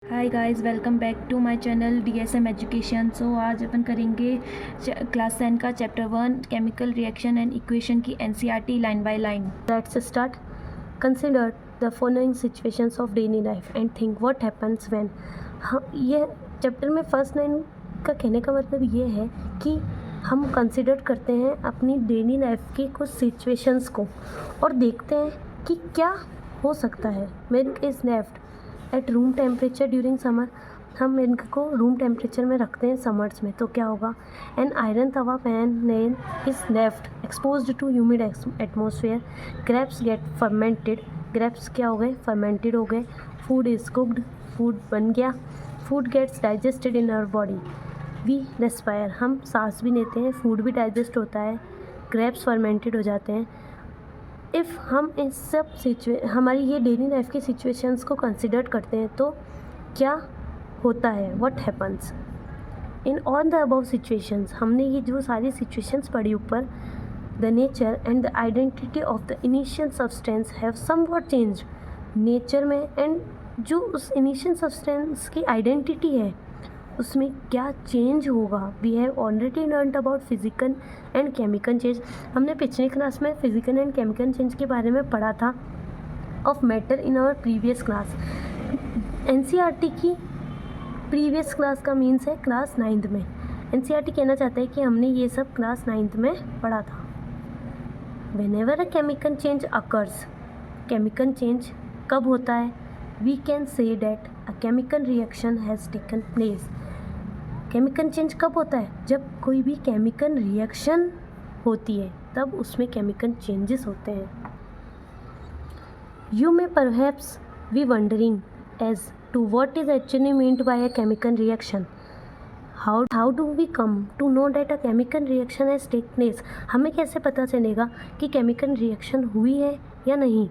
Hi guys, welcome back to my channel DSM education. So आज अपन करेंगे class 10 का chapter 1 chemical reaction and equation की NCERT line by line. Let's start. Consider the following situations of daily life and think what happens when. हाँ, ये chapter में first line का कहने का मतलब ये है कि हम कंसिडर करते हैं अपनी डेली लाइफ की कुछ सिचुएशंस को और देखते हैं कि क्या हो सकता है। Milk is left at room temperature during summer. हम मिल्क को रूम टेम्परेचर में रखते हैं समर्स में, तो क्या होगा। An iron tawa pan nail is left exposed to humid atmosphere. Grapes get fermented. Grapes क्या हो गए, फर्मेंटेड हो गए। फूड इज़ कुकड, फूड बन गया। Food gets digested in our body. We respire, हम सांस भी लेते हैं, फूड भी डाइजेस्ट होता है, ग्रेप्स फर्मेंटेड हो जाते हैं। इफ़ हम इन सब हमारी ये डेली लाइफ की सिचुएशंस को कंसिडर करते हैं तो क्या होता है, what happens in all the above situations. हमने ये जो सारी सिचुएशंस पढ़ी ऊपर, the nature and the identity of the initial substance have somewhat change. Nature में एंड जो उस इनिशियल सब्सटेंस की आइडेंटिटी है उसमें क्या चेंज होगा। We have already learned about physical and chemical change. हमने पिछले क्लास में फिजिकल एंड केमिकल चेंज के बारे में पढ़ा था of matter in our previous class. NCERT की प्रीवियस क्लास का मीन्स है क्लास 9th में। NCERT कहना चाहता है कि हमने ये सब क्लास 9th में पढ़ा था। Whenever a chemical change occurs, chemical change कब होता है, we can say that a chemical reaction has taken place। Chemical change कब होता है, जब कोई भी केमिकल रिएक्शन होती है तब उसमें केमिकल चेंजेस होते हैं। You may perhaps be wondering as to what is actually meant by a chemical reaction. How do we come to know that a chemical reaction has take place. हमें कैसे पता चलेगा कि केमिकल रिएक्शन हुई है या नहीं।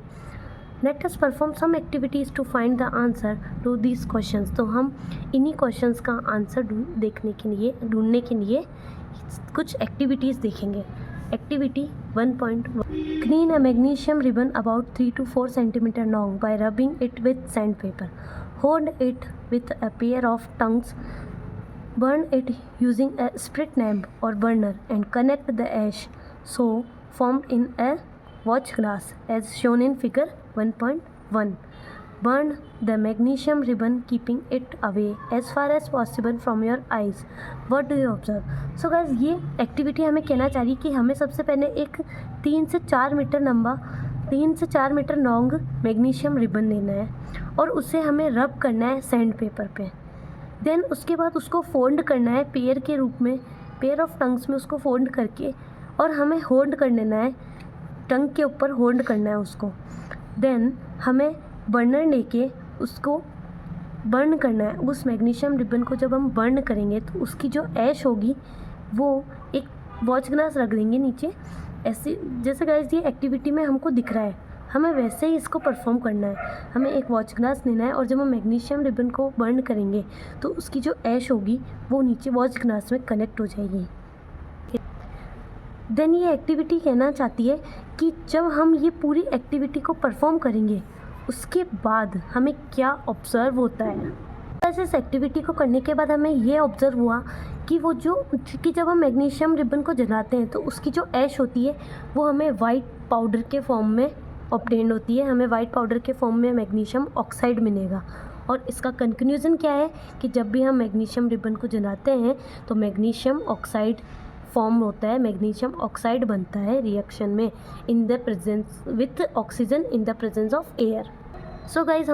Let us perform some activities to find the answer to these questions. तो हम इन्हीं क्वेश्चंस का आंसर ढूंढने के लिए कुछ एक्टिविटीज़ देखेंगे। Activity 1.1, clean a magnesium ribbon about 3 to 4 centimeter long by rubbing it with sandpaper. Hold it with a pair of tongues. Burn it using a sprit lamp or burner and connect the ash so formed in a watch glass as shown in figure 1.1. Burn the magnesium ribbon keeping it away as far as possible from your eyes. What do you observe? So guys, ये activity हमें कहना चाहिए कि हमें सबसे पहले एक 3 से 4 मीटर लॉन्ग मैग्नीशियम रिबन लेना है और उसे हमें रब करना है सैंड पेपर पे। देन उसके बाद उसको फोल्ड करना है पेयर के रूप में, पेयर ऑफ टंग्स में उसको फोल्ड करके, और हमें होल्ड कर लेना है, टंग के ऊपर होल्ड करना है उसको। देन हमें बर्नर लेके उसको बर्न करना है। उस मैग्नीशियम रिबन को जब हम बर्न करेंगे तो उसकी जो ऐश होगी वो एक वॉच ग्लास रख देंगे नीचे, ऐसे जैसे गाइस ये एक्टिविटी में हमको दिख रहा है, हमें वैसे ही इसको परफॉर्म करना है। हमें एक वॉच ग्लास लेना है और जब हम मैग्नीशियम रिबन को बर्न करेंगे तो उसकी जो ऐश होगी वो नीचे वॉच ग्लास में कनेक्ट हो जाएगी। देन ये एक्टिविटी कहना चाहती है कि जब हम ये पूरी एक्टिविटी को परफॉर्म करेंगे उसके बाद हमें क्या ऑब्ज़र्व होता है। बस इस एक्टिविटी को करने के बाद हमें ये ऑब्ज़र्व हुआ कि जब हम मैग्नीशियम रिबन को जलाते हैं तो उसकी जो ऐश होती है वो हमें वाइट पाउडर के फॉर्म में ऑब्टेन्ड होती है। हमें वाइट पाउडर के फॉर्म में मैग्नीशियम ऑक्साइड मिलेगा। और इसका कंक्लूजन क्या है कि जब भी हम मैग्नीशियम रिबन को जलाते हैं तो मैग्नीशियम ऑक्साइड फॉर्म होता है, मैग्नीशियम ऑक्साइड बनता है रिएक्शन में इन the presence with oxygen in the presence of air. So guys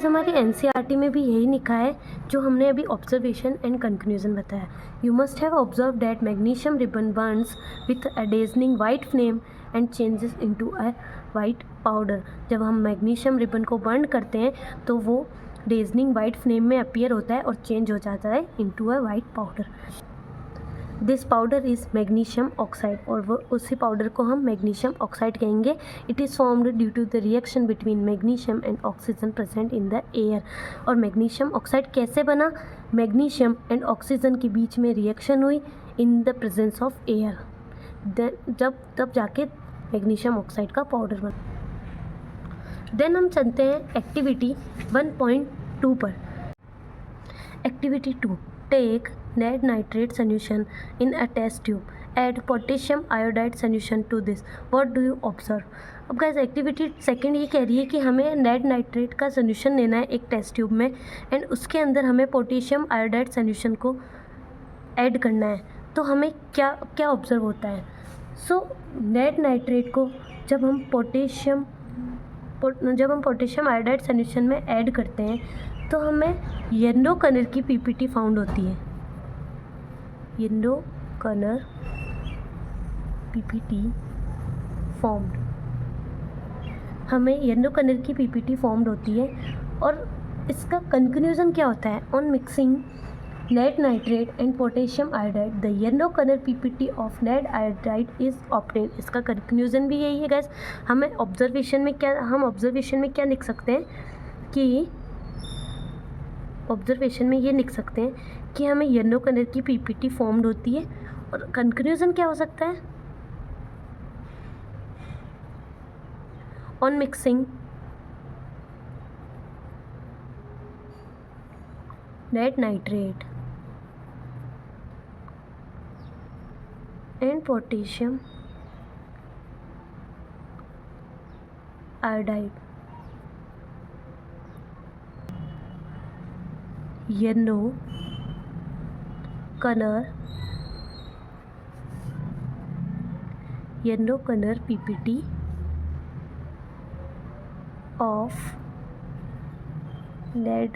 हमारी NCERT में भी यही लिखा है जो हमने अभी ऑब्जर्वेशन एंड कंक्लूजन बताया। You must have observe that magnesium ribbon burns with a dazzling white flame and changes into a white powder. जब हम मैग्नीशियम रिबन को बर्न करते हैं तो वो डेजनिंग वाइट फ्लेम में अपीयर होता है और चेंज हो जाता है into a white powder. This powder is magnesium oxide, और वो उसी पाउडर को हम मैग्नीशियम ऑक्साइड कहेंगे। It is formed due to the reaction between magnesium and oxygen present in the air. और मैग्नीशियम ऑक्साइड कैसे बना, मैग्नीशियम एंड ऑक्सीजन के बीच में रिएक्शन हुई in the presence of air, तब जाके मैग्नीशियम ऑक्साइड का पाउडर बना। देन हम चलते हैं एक्टिविटी 1.2 2 पर। Activity 2, take lead nitrate solution in a test tube, add potassium iodide solution to this, what do you observe? अब गाइस एक्टिविटी सेकंड ये कह रही है कि हमें लेड नाइट्रेट का सोल्यूशन लेना है एक टेस्ट ट्यूब में एंड उसके अंदर हमें पोटेशियम आयोडाइड सोल्यूशन को ऐड करना है। तो हमें क्या क्या ऑब्जर्व होता है? सो लेड नाइट्रेट को जब हम पोटेशियम आयोडाइड सोल्यूशन में ऐड करते हैं तो हमें येलो कलर की पीपीटी फाउंड होती है। येलो कलर पीपीटी फॉर्म्ड, हमें येलो कलर की पीपीटी फॉर्म्ड होती है और इसका कंक्लूजन क्या होता है? On mixing lead nitrate and potassium iodide the yellow color ppt of lead iodide is obtained। इसका कंक्लूजन भी यही है गाइस। हम ऑब्जर्वेशन में क्या लिख सकते हैं कि ऑब्जर्वेशन में ये लिख सकते हैं कि हमें येलो कलर की पीपीटी फॉर्म्ड होती है और कंक्लूजन क्या हो सकता है? On mixing lead nitrate and potassium iodide, yellow color ppt of lead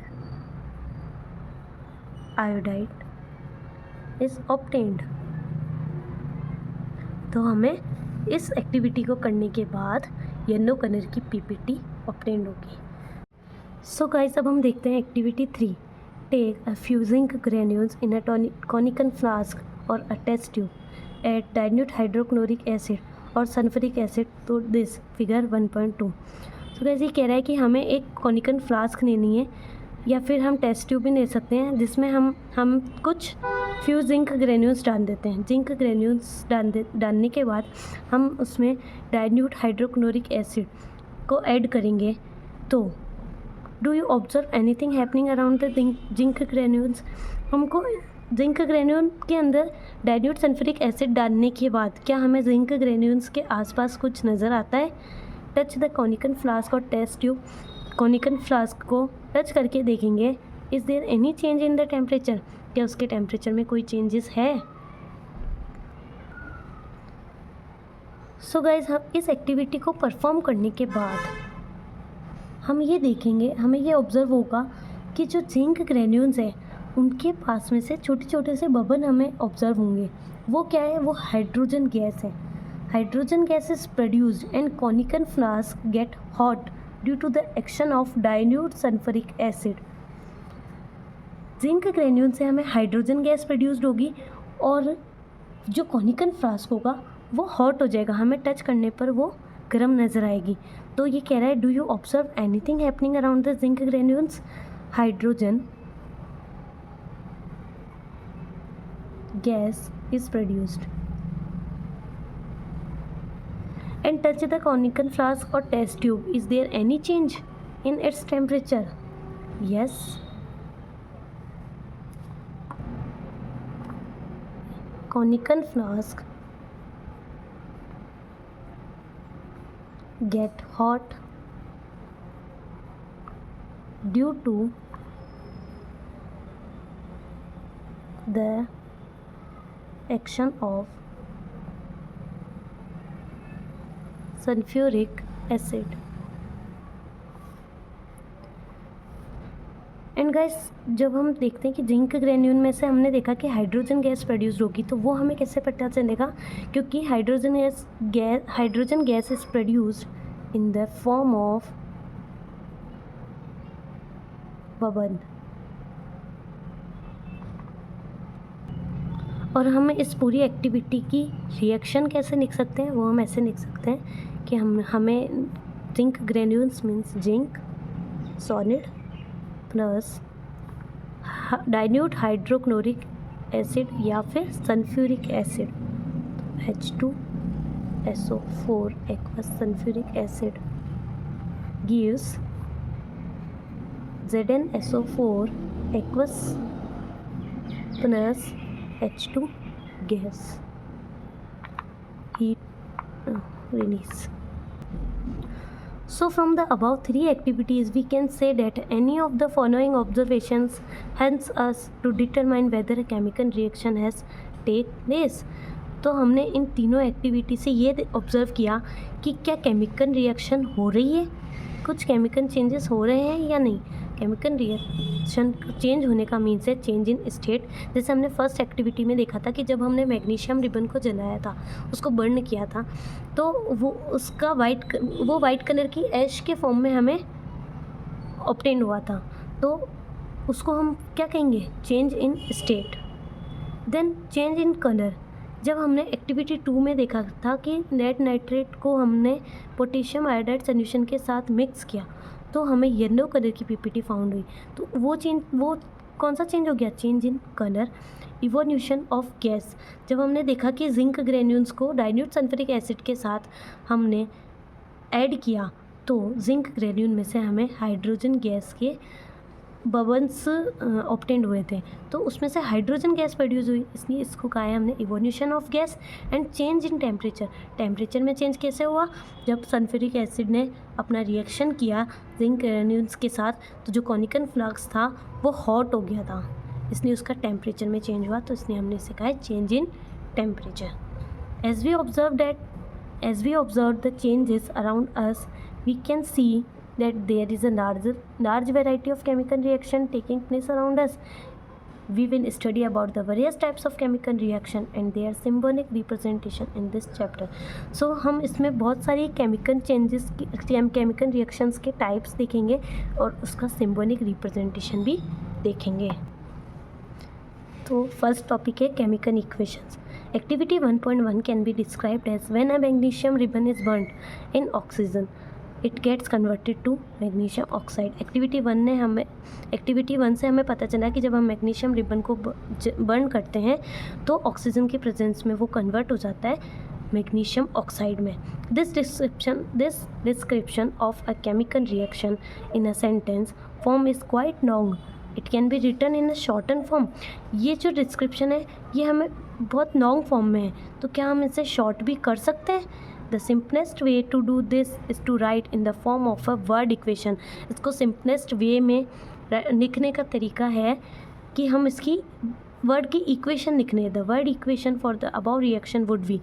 iodide is obtained। तो हमें इस एक्टिविटी को करने के बाद येलो कलर की पीपीटी ऑब्टेन्ड होगी। सो गाइस अब हम देखते हैं activity 3, take a few zinc granules in a conical flask और a test tube, add dilute hydrochloric acid और sulphuric acid to this, figure 1.2। So guys ये कह रहा है कि हमें एक कॉनिकल फ्लास्क लेनी है या फिर हम टेस्ट ट्यूब भी ले सकते हैं जिसमें हम कुछ फ्यू जिंक ग्रेन्यूल्स डाल देते हैं। जिंक ग्रेन्यूल्स डालने के बाद हम उसमें डाइल्यूट हाइड्रोक्लोरिक एसिड को ऐड करेंगे। तो do you observe anything happening around the zinc granules? हमको जिंक ग्रेन्यूल के अंदर डाइल्यूट सल्फ्यूरिक एसिड डालने के बाद क्या हमें जिंक ग्रेन्यूल्स के आसपास कुछ नज़र आता है? टच द कॉनिकल फ्लास्क और टेस्ट ट्यूब, कॉनिकल फ्लास्क को टच करके देखेंगे, is there any change in the temperature, क्या उसके टेम्परेचर में कोई चेंजेस है? सो गाइज हम इस एक्टिविटी को परफॉर्म करने के बाद हम ये देखेंगे, हमें ये ऑब्ज़र्व होगा कि जो जिंक ग्रेन्यूल्स हैं उनके पास में से छोटे छोटे से बबल हमें ऑब्ज़र्व होंगे। वो क्या है? वो हाइड्रोजन गैस है। Hydrogen gas is produced and conical flask get hot due to the action of dilute sulphuric acid. Zinc granule से हमें हाइड्रोजन गैस प्रोड्यूस्ड होगी और जो कॉनिकल फ्लास्क होगा वो हॉट हो जाएगा, हमें टच करने पर वो गर्म नज़र आएगी। तो ये कह रहा है, do you observe anything happening around the zinc granules? Hydrogen gas is produced and touch the conical flask or test tube, is there any change in its temperature? Yes, conical flask get hot due to the action of sulphuric acid. And guys जब हम देखते हैं कि zinc granule में से हमने देखा कि हाइड्रोजन गैस प्रोड्यूस होगी, तो वो हमें कैसे पता चलेगा? क्योंकि hydrogen gas is produced in the form of bubble. और हम इस पूरी एक्टिविटी की रिएक्शन कैसे लिख सकते हैं? वो हम ऐसे लिख सकते हैं कि हमें zinc granules means zinc solid plus dilute hydrochloric acid या फिर sulphuric acid H2SO4 aqueous sulfuric acid gives ZnSO4 aqueous plus H2 gas heat release. So from the above three activities, we can say that any of the following observations helps us to determine whether a chemical reaction has take place. तो हमने इन तीनों activity से ये observe किया कि क्या chemical reaction हो रही है, कुछ केमिकल चेंजेस हो रहे हैं या नहीं. केमिकल रिएक्शन चेंज होने का मीन्स है चेंज इन स्टेट. जैसे हमने फर्स्ट एक्टिविटी में देखा था कि जब हमने मैग्नीशियम रिबन को जलाया था, उसको बर्न किया था, तो वो उसका वाइट कलर की ऐश के फॉर्म में हमें ऑब्टेन हुआ था. तो उसको हम क्या कहेंगे, change in state. Then change in colour. जब हमने एक्टिविटी 2 में देखा था कि लेड नाइट्रेट को हमने पोटेशियम आयोडाइड सोल्यूशन के साथ मिक्स किया तो हमें येलो कलर की पीपीटी फाउंड हुई. तो वो कौन सा चेंज हो गया, change in colour. Evolution of gas. जब हमने देखा कि जिंक ग्रेन्यूल्स को डाइल्यूट सल्फ्यूरिक एसिड के साथ हमने ऐड किया तो जिंक ग्रेन्यूल में से हमें हाइड्रोजन गैस के बबल्स ऑब्टेंड हुए थे, तो उसमें से हाइड्रोजन गैस प्रोड्यूस हुई, इसलिए इसको कहा है हमने evolution of gas. And change in temperature. Temperature में चेंज कैसे हुआ, जब सल्फ्यूरिक एसिड ने अपना रिएक्शन किया जिंक ग्रेन्यूल्स के साथ, तो जो कॉनिकल फ्लक्स था वो हॉट हो गया था, इसलिए उसका टेम्परेचर में चेंज हुआ, तो इसलिए हमने इसे कहा है change in temperature. As we observe the changes around us, we can see that there is a large variety of chemical reaction taking place around us. We will study about the various types of chemical reaction and their symbolic representation in this chapter. So हम इसमें बहुत सारी chemical reactions के types देखेंगे और उसका symbolic representation भी देखेंगे. तो first topic है chemical equations. Activity 1.1 can be described as when a magnesium ribbon is burnt in oxygen, it gets converted to magnesium oxide. Activity 1 से हमें पता चला कि जब हम मैग्नीशियम रिबन को बर्न करते हैं तो ऑक्सीजन की प्रेजेंस में वो कन्वर्ट हो जाता है मैग्नीशियम ऑक्साइड में. This description of a chemical reaction in a sentence form is quite long. It can be written in a shorten form. ये जो डिस्क्रिप्शन है ये हमें बहुत लॉन्ग फॉर्म में है, तो क्या हम इसे शॉर्ट भी कर सकते हैं. The simplest way to do this is to write in the form of a word equation. इसको simplest way में लिखने का तरीका है कि हम इसकी वर्ड की इक्वेशन लिखने. The word equation for the above reaction would be,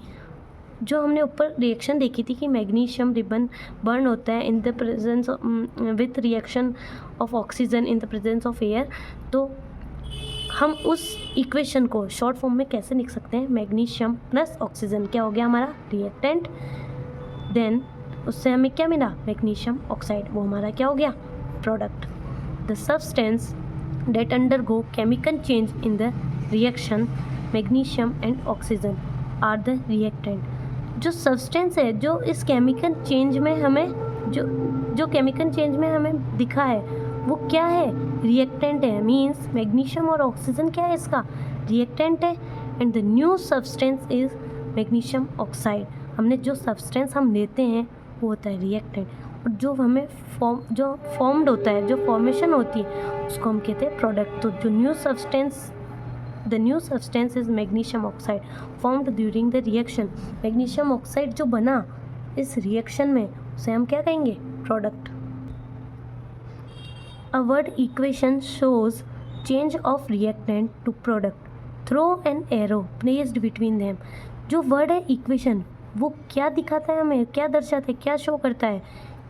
जो हमने ऊपर रिएक्शन देखी थी कि मैग्नीशियम रिबन बर्न होता है इन the presence with reaction of oxygen in the presence of air, तो हम उस इक्वेशन को शॉर्ट फॉर्म में कैसे लिख सकते हैं, मैग्नीशियम प्लस ऑक्सीजन क्या हो गया हमारा रिएक्टेंट. देन उससे हमें क्या मिला, मैग्नीशियम ऑक्साइड, वो हमारा क्या हो गया product. The substance that undergo chemical change in the reaction magnesium and oxygen are the reactant. जो सब्सटेंस है जो इस केमिकल चेंज में हमें जो केमिकल चेंज में हमें दिखा है वो क्या है, रिएक्टेंट है. मीन्स मैग्नीशियम और ऑक्सीजन क्या है, इसका रिएक्टेंट है. And the new substance is magnesium oxide. हमने जो सब्सटेंस हम लेते हैं वो होता है रिएक्टेंट, और जो हमें फॉर्म्ड होता है, जो फॉर्मेशन होती है उसको हम कहते हैं प्रोडक्ट. तो जो the new substance is magnesium oxide formed during the reaction. Magnesium oxide जो बना इस रिएक्शन में उसे हम क्या कहेंगे, product. A word equation shows change of reactant to product. Throw an arrow placed between them. जो वर्ड है इक्वेशन वो क्या दिखाता है, हमें क्या दर्शाता है, क्या शो करता है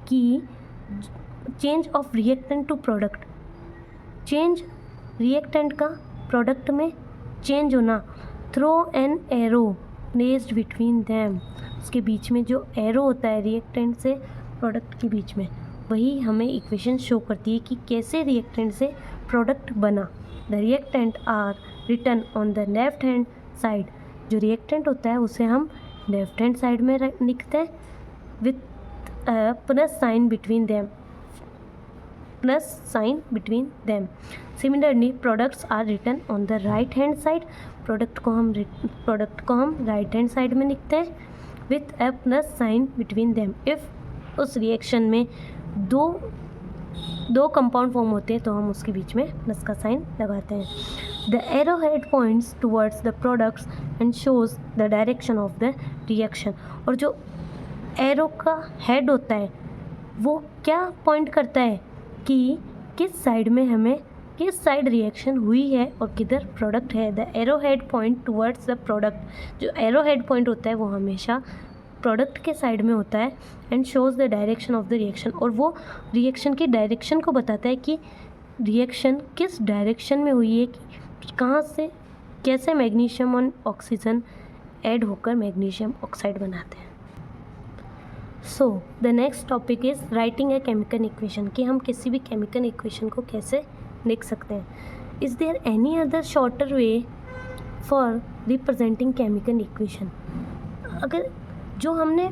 कि change of reactant to product, change reactant का प्रोडक्ट में चेंज होना. Through an arrow placed between them. उसके बीच में जो एरो होता है रिएक्टेंट से प्रोडक्ट के बीच में, वही हमें इक्वेशन शो करती है कि कैसे रिएक्टेंट से प्रोडक्ट बना. The reactant are written on the left hand side. जो रिएक्टेंट होता है उसे हम लेफ्ट हैंड साइड में लिखते हैं with plus sign between them. Similarly products are written on the right hand side. Product को हम राइट हैंड साइड में लिखते हैं with a plus sign between them. If उस रिएक्शन में दो दो कंपाउंड फॉर्म होते हैं तो हम उसके बीच में प्लस का साइन लगाते हैं। The arrow head points towards the products and shows the direction of the reaction. और जो एरो का हेड होता है वो क्या पॉइंट करता है कि किस साइड में हमें किस साइड रिएक्शन हुई है और किधर प्रोडक्ट है। The arrow head point towards the product. जो एरो हेड पॉइंट होता है वो हमेशा प्रोडक्ट के साइड में होता है and shows the direction of the reaction. और वो रिएक्शन की डायरेक्शन को बताता है कि रिएक्शन किस डायरेक्शन में हुई है, कि कहाँ से कैसे मैग्नीशियम और ऑक्सीजन ऐड होकर मैग्नीशियम ऑक्साइड बनाते हैं। So the next topic is writing a chemical equation, कि हम किसी भी केमिकल इक्वेशन को कैसे लिख सकते हैं। Is there any other shorter way for representing chemical equation. अगर जो हमने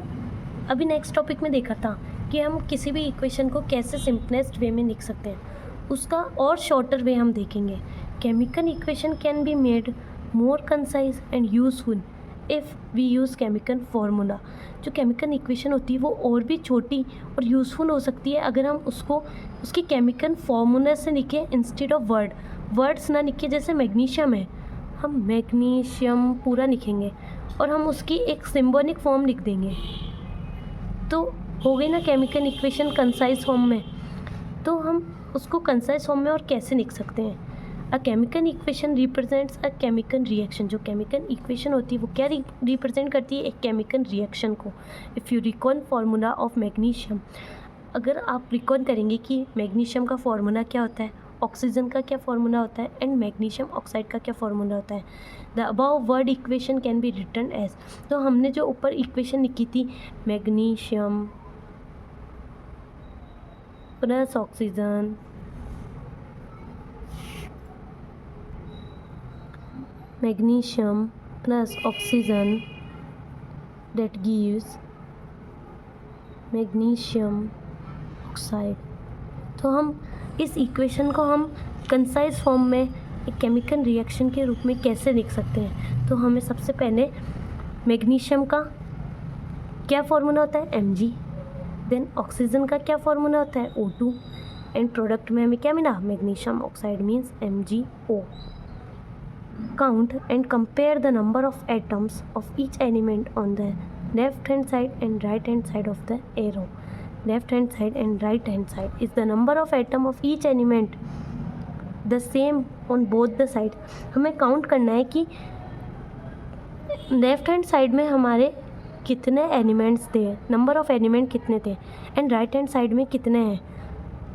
अभी नेक्स्ट टॉपिक में देखा था कि हम किसी भी इक्वेशन को कैसे सिंपलेस्ट वे में लिख सकते हैं, उसका और शॉर्टर वे हम देखेंगे। Chemical equation can be made more concise and useful if we use chemical formula. जो केमिकल इक्वेशन होती है वो और भी छोटी और यूज़फुल हो सकती है अगर हम उसको उसकी केमिकल फार्मूला से लिखें इंस्टेड ऑफ वर्ड्स ना लिखें। जैसे मैग्नीशियम है, हम मैग्नीशियम पूरा लिखेंगे और हम उसकी एक सिंबॉलिक फॉर्म लिख देंगे तो हो गई ना केमिकल इक्वेशन कंसाइज फॉर्म में। तो हम उसको कंसाइज फॉर्म में और कैसे लिख सकते हैं। अ chemical equation represents a chemical reaction. जो केमिकल इक्वेशन होती है वो क्या रिप्रेजेंट करती है, एक केमिकल रिएक्शन को। If you recall formula of magnesium, अगर आप रिकॉल करेंगे कि मैग्नीशियम का फार्मूला क्या होता है, ऑक्सीजन का क्या फार्मूला होता है एंड मैग्नीशियम ऑक्साइड का क्या फार्मूला होता है। The above word equation can be written as. तो हमने जो ऊपर इक्वेशन लिखी थी magnesium plus oxygen magnesium plus oxygen that gives magnesium oxide. तो हम इस इक्वेशन को हम कंसाइज फॉर्म में एक केमिकल रिएक्शन के रूप में कैसे लिख सकते हैं। तो हमें सबसे पहले मैग्नीशियम का क्या फार्मूला होता है, Mg। देन ऑक्सीजन का क्या फार्मूला होता है, O2। एंड प्रोडक्ट में हमें क्या मिला, magnesium oxide means MgO। Count and compare the number of atoms of each element on the left hand side and right hand side of the arrow. Left hand side and right hand side. Is the number of atom of each element the same on both the side? हमें count करना है कि left hand side में हमारे कितने elements थे, number of element कितने थे, एंड राइट हैंड साइड में कितने हैं।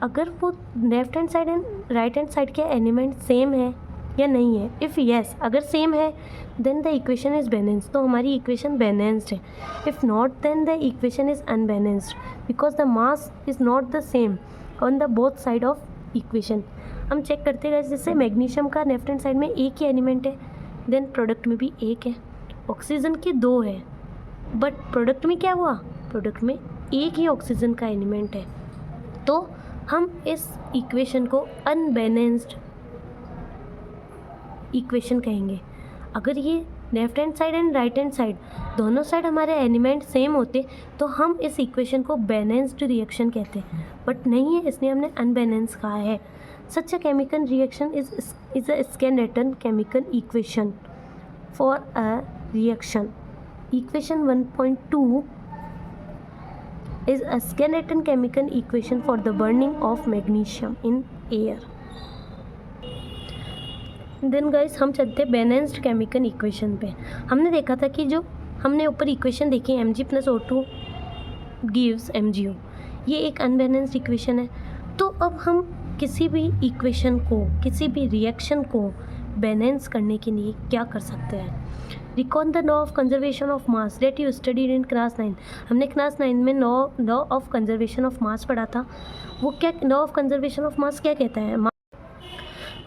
अगर वो left hand side and right hand side के एलिमेंट सेम है या नहीं है। इफ़ येस, अगर सेम है then the equation is balanced, तो हमारी इक्वेशन बैलेंस्ड है। If not then the equation is unbalanced because the mass is not the same on the both side of equation. हम चेक करते गए, जैसे magnesium का लेफ्ट हैंड साइड में एक ही एलिमेंट है, देन प्रोडक्ट में भी एक है। ऑक्सीजन के दो है, बट प्रोडक्ट में क्या हुआ, प्रोडक्ट में एक ही ऑक्सीजन का एलिमेंट है। तो हम इस इक्वेशन को अनबैलेंस्ड इक्वेशन कहेंगे। अगर ये left hand side and right hand side दोनों साइड हमारे एलिमेंट सेम होते तो हम इस इक्वेशन को बैलेंस्ड रिएक्शन कहते हैं, बट नहीं है, इसलिए हमने अनबैलेंस कहा है। Such a chemical reaction is a skeleton chemical equation for a reaction. Equation 1.2 is a skeleton chemical equation for the burning of magnesium in air. Then guys हम चलते हैं बैलेंस्ड केमिकल इक्वेशन पे। हमने देखा था कि जो हमने ऊपर इक्वेशन देखी Mg + O2 गिव्स MgO, ये एक अनबैलेंस्ड इक्वेशन है। तो अब हम किसी भी इक्वेशन को, किसी भी रिएक्शन को बैलेंस करने के लिए क्या कर सकते हैं। Recall the law of conservation of mass that you studied in class 9। हमने क्लास 9 में law of conservation of mass पढ़ा था। वो क्या law of conservation of mass क्या कहता है,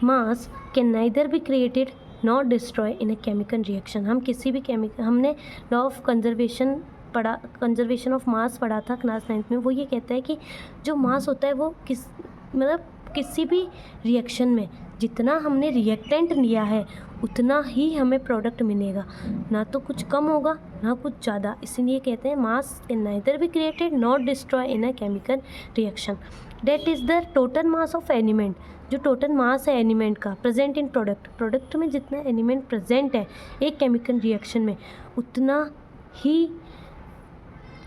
mass can neither be created not destroy in a chemical reaction. हम किसी भी हमने law of conservation of mass पढ़ा था क्लास 9 में। वो ये कहता है कि जो मास होता है वो किसी भी रिएक्शन में जितना हमने रिएक्टेंट लिया है उतना ही हमें प्रोडक्ट मिलेगा, ना तो कुछ कम होगा ना कुछ ज़्यादा। इसलिए कहते हैं मास can neither be created not destroy in a chemical reaction. That is the total mass of element, जो टोटल मास है एलिमेंट का प्रेजेंट इन प्रोडक्ट में जितना एलिमेंट प्रेजेंट है एक केमिकल रिएक्शन में उतना ही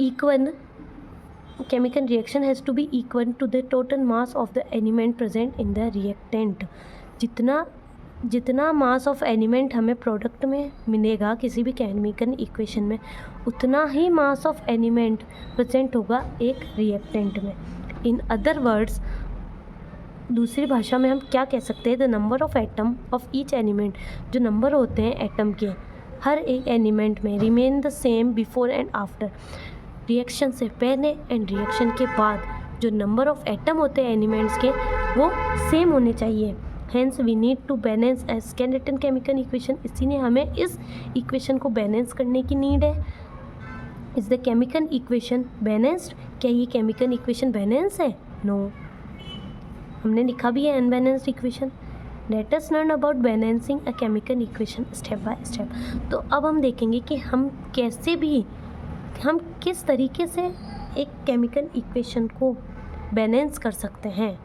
equal chemical reaction has to be equal to the total mass of the element present in the reactant। जितना मास ऑफ एलिमेंट हमें प्रोडक्ट में मिलेगा किसी भी केमिकल इक्वेशन में उतना ही मास ऑफ एलिमेंट प्रेजेंट होगा एक रिएक्टेंट में। इन अदर वर्ड्स, दूसरी भाषा में हम क्या कह सकते हैं, the number of atom of each element, जो नंबर होते हैं एटम के हर एक एलिमेंट में, remain the same before and after. Reaction से पहले एंड रिएक्शन के बाद जो नंबर ऑफ एटम होते हैं एलिमेंट्स के वो सेम होने चाहिए। Hence we need to balance a skeleton chemical equation. इसीलिए हमें इस इक्वेशन को बैलेंस करने की नीड है। Is the chemical equation balanced? क्या ये केमिकल इक्वेशन बैलेंस है? नो। हमने लिखा भी है unbalanced equation. Let us learn about balancing a chemical equation step by step. तो अब हम देखेंगे कि हम किस तरीके से एक केमिकल इक्वेशन को बैलेंस कर सकते हैं।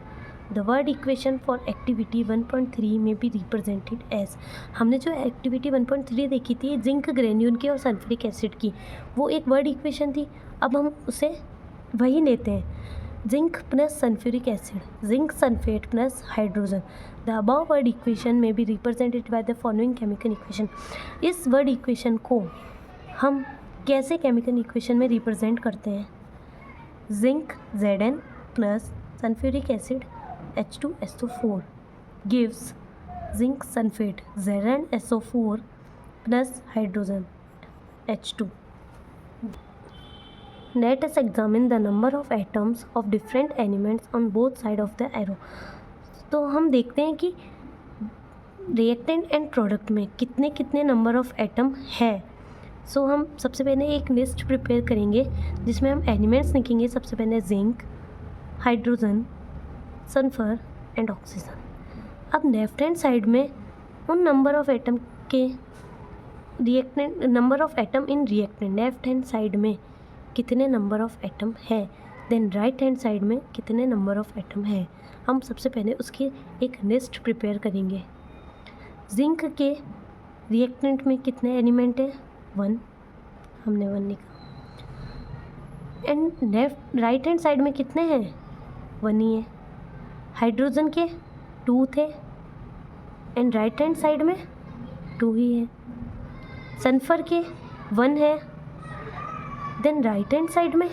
The word equation for activity 1.3 में भी रिप्रेजेंटेड एज, हमने जो एक्टिविटी 1.3 देखी थी जिंक ग्रेन्यूल की और सल्फ्यूरिक एसिड की, वो एक वर्ड इक्वेशन थी। अब हम उसे वही लेते हैं, zinc plus sulphuric acid, zinc sulphate plus hydrogen. The above word equation may be represented by the following chemical equation. इस वर्ड इक्वेशन को हम कैसे केमिकल इक्वेशन में रिप्रेजेंट करते हैं? Zinc Zn plus sulphuric acid H2SO4 gives zinc sulphate ZnSO4 plus hydrogen H2। Let us examine the number of atoms of different elements on both sides of the arrow। तो हम देखते हैं कि reactant and product में कितने कितने number of atom है। सो हम सबसे पहले एक लिस्ट प्रिपेयर करेंगे जिसमें हम एलिमेंट्स लिखेंगे। सबसे पहले zinc, hydrogen, sulphur and oxygen. अब लेफ्ट हैंड साइड में उन नंबर ऑफ एटम के reactant, number of atom in reactant, left hand side में कितने नंबर ऑफ एटम है, देन राइट हैंड साइड में कितने नंबर ऑफ एटम है। हम सबसे पहले उसकी एक लिस्ट प्रिपेयर करेंगे। जिंक के रिएक्टेंट में कितने एलिमेंट है? 1, हमने 1 लिखा। एंड राइट हैंड साइड में कितने हैं? 1 ही है। हाइड्रोजन के 2 थे एंड राइट हैंड साइड में 2 ही है। सल्फर के 1 है, देन राइट हैंड साइड में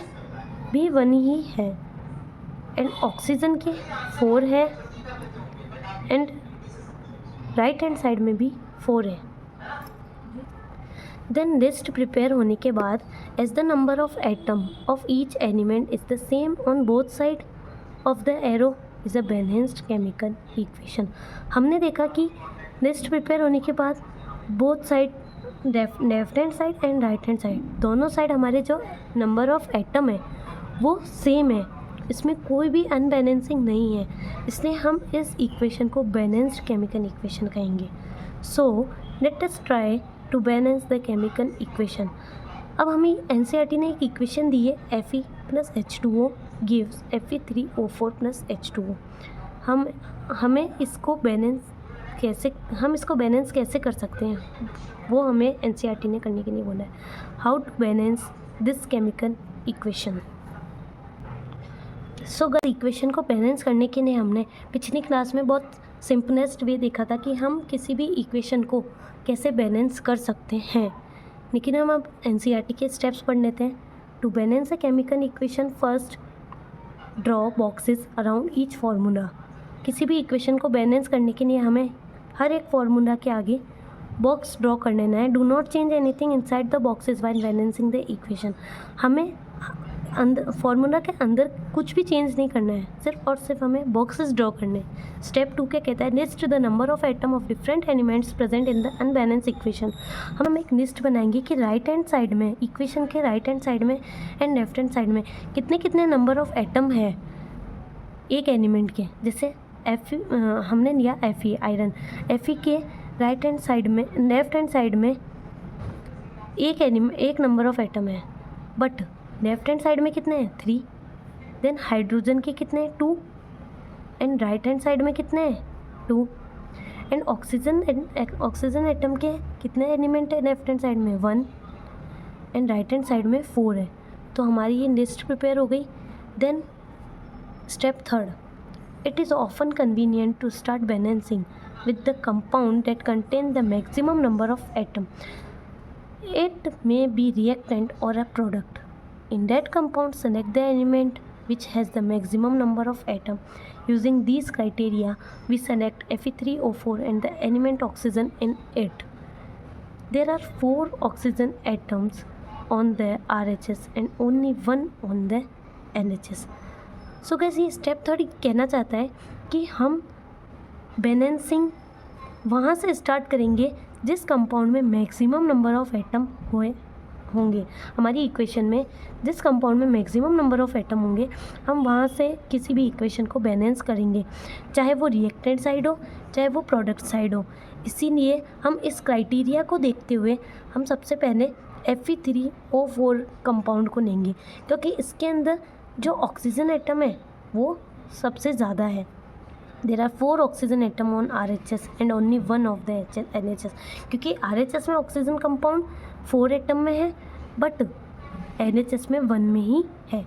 भी 1 ही है। एंड ऑक्सीजन के 4 है एंड राइट हैंड साइड में भी 4 है। देन लिस्ट प्रिपेयर होने के बाद as the number of atom of each element is the same on both side of the arrow is a balanced chemical equation. हमने देखा कि लिस्ट प्रिपेयर होने के बाद both side, left hand side and right hand side, दोनों side हमारे जो number of atom है वो सेम है, इसमें कोई भी अनबैलेंसिंग नहीं है, इसलिए हम इस इक्वेशन को बैलेंस्ड केमिकल इक्वेशन कहेंगे। So let us try to balance the chemical equation. अब हमें एनसीईआरटी ने एक इक्वेशन दी है Fe plus H2O gives Fe3O4 plus H2O। हमें इसको बैलेंस कैसे कर सकते हैं वो हमें एनसीईआरटी ने करने के लिए बोला है। How to balance this chemical equation. So अगर इक्वेशन को बैलेंस करने के लिए हमने पिछली क्लास में बहुत सिंपलेस्ट वे देखा था कि हम किसी भी इक्वेशन को कैसे बैलेंस कर सकते हैं, लेकिन हम अब एनसीईआरटी के स्टेप्स पढ़ लेते हैं। To balance a chemical equation first draw boxes around each formula. किसी भी इक्वेशन को बैलेंस करने के लिए हमें हर एक फार्मूला के आगे बॉक्स ड्रॉ कर लेना है। Do not change anything inside the boxes while balancing the equation. हमें फार्मूला के अंदर कुछ भी चेंज नहीं करना है, सिर्फ और सिर्फ हमें बॉक्सेस ड्रॉ करने हैं। स्टेप 2 क्या कहता है? List the number of atom of different elements present in the unbalance equation. हम एक लिस्ट बनाएंगे कि राइट हैंड साइड में, इक्वेशन के राइट हैंड साइड में एंड लेफ्ट हैंड साइड में कितने कितने नंबर ऑफ एटम है एक एलिमेंट के। जैसे हमने लिया Fe आयरन। Fe के लेफ्ट हैंड साइड में एक नंबर ऑफ एटम है, बट लेफ्ट हैंड साइड में कितने हैं 3। देन हाइड्रोजन के कितने हैं 2 एंड राइट हैंड साइड में कितने हैं 2 एंड ऑक्सीजन एटम के कितने एलिमेंट है लेफ्ट हैंड साइड में 1 एंड राइट हैंड साइड में 4 है। तो हमारी ये लिस्ट प्रिपेयर हो गई। Then step 3, it is often convenient to start balancing with the compound that contain the maximum number of atom. It may be reactant or a product. In that compound, select the element which has the maximum number of atom. Using these criteria, we select Fe3O4 and the element oxygen in it. There are 4 oxygen atoms on the RHS and only 1 on the LHS. So guys, ये step 3 कहना चाहता है कि हम balancing वहाँ से start करेंगे जिस कंपाउंड में मैक्सिमम नंबर ऑफ एटम होंगे। हमारी इक्वेशन में जिस कंपाउंड में मैक्सिमम नंबर ऑफ एटम होंगे, हम वहाँ से किसी भी इक्वेशन को बैलेंस करेंगे, चाहे वो रिएक्टेंट साइड हो चाहे वो प्रोडक्ट साइड हो। इसीलिए हम इस क्राइटेरिया को देखते हुए हम सबसे पहले Fe3O4 कंपाउंड को लेंगे, क्योंकि इसके अंदर जो ऑक्सीजन एटम है वो सबसे ज़्यादा है। There are 4 oxygen atom on RHS and only 1 of the LHS. क्योंकि RHS में ऑक्सीजन कंपाउंड 4 एटम में है, बट LHS में 1 में ही है।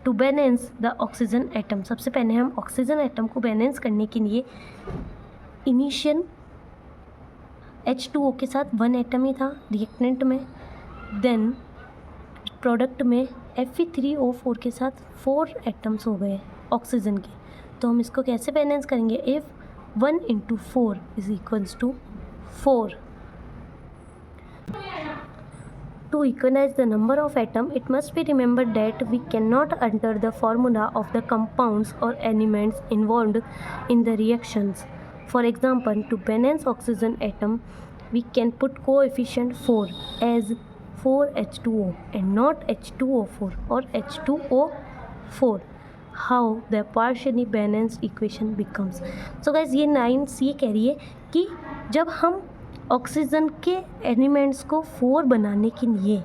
To balance the oxygen atom, सबसे पहले हम ऑक्सीजन एटम को बैलेंस करने के लिए इनिशियल H2O के साथ 1 एटम ही था रिएक्टेंट में, देन प्रोडक्ट में Fe3O4 के साथ 4 एटम्स हो गए ऑक्सीजन के। तो हम इसको कैसे बैलेंस करेंगे? If 1 × 4 is equals to 4। To equalize the number of atom, it must be remembered that we cannot alter the formula of the compounds or elements involved in the reactions. For example, to balance oxygen atom, we can put coefficient 4 as 4H2O and not H2O4 or H2O4. How the partially balanced equation becomes. So guys, ये 9 ये कह रही है कि जब हम oxygen के elements को 4 बनाने के लिए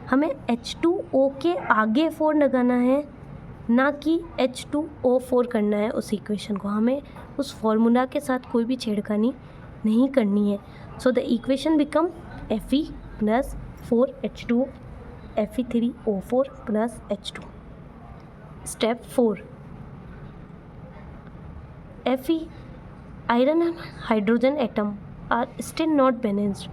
हमें H2O के आगे 4 लगाना है, ना कि H2O4 करना है उस इक्वेशन को। हमें उस फॉर्मूला के साथ कोई भी छेड़खानी नहीं करनी है। So the equation become Fe + 4H2 Fe3O4 + H2. Step 4, Fe iron and hydrogen atom are still not balanced.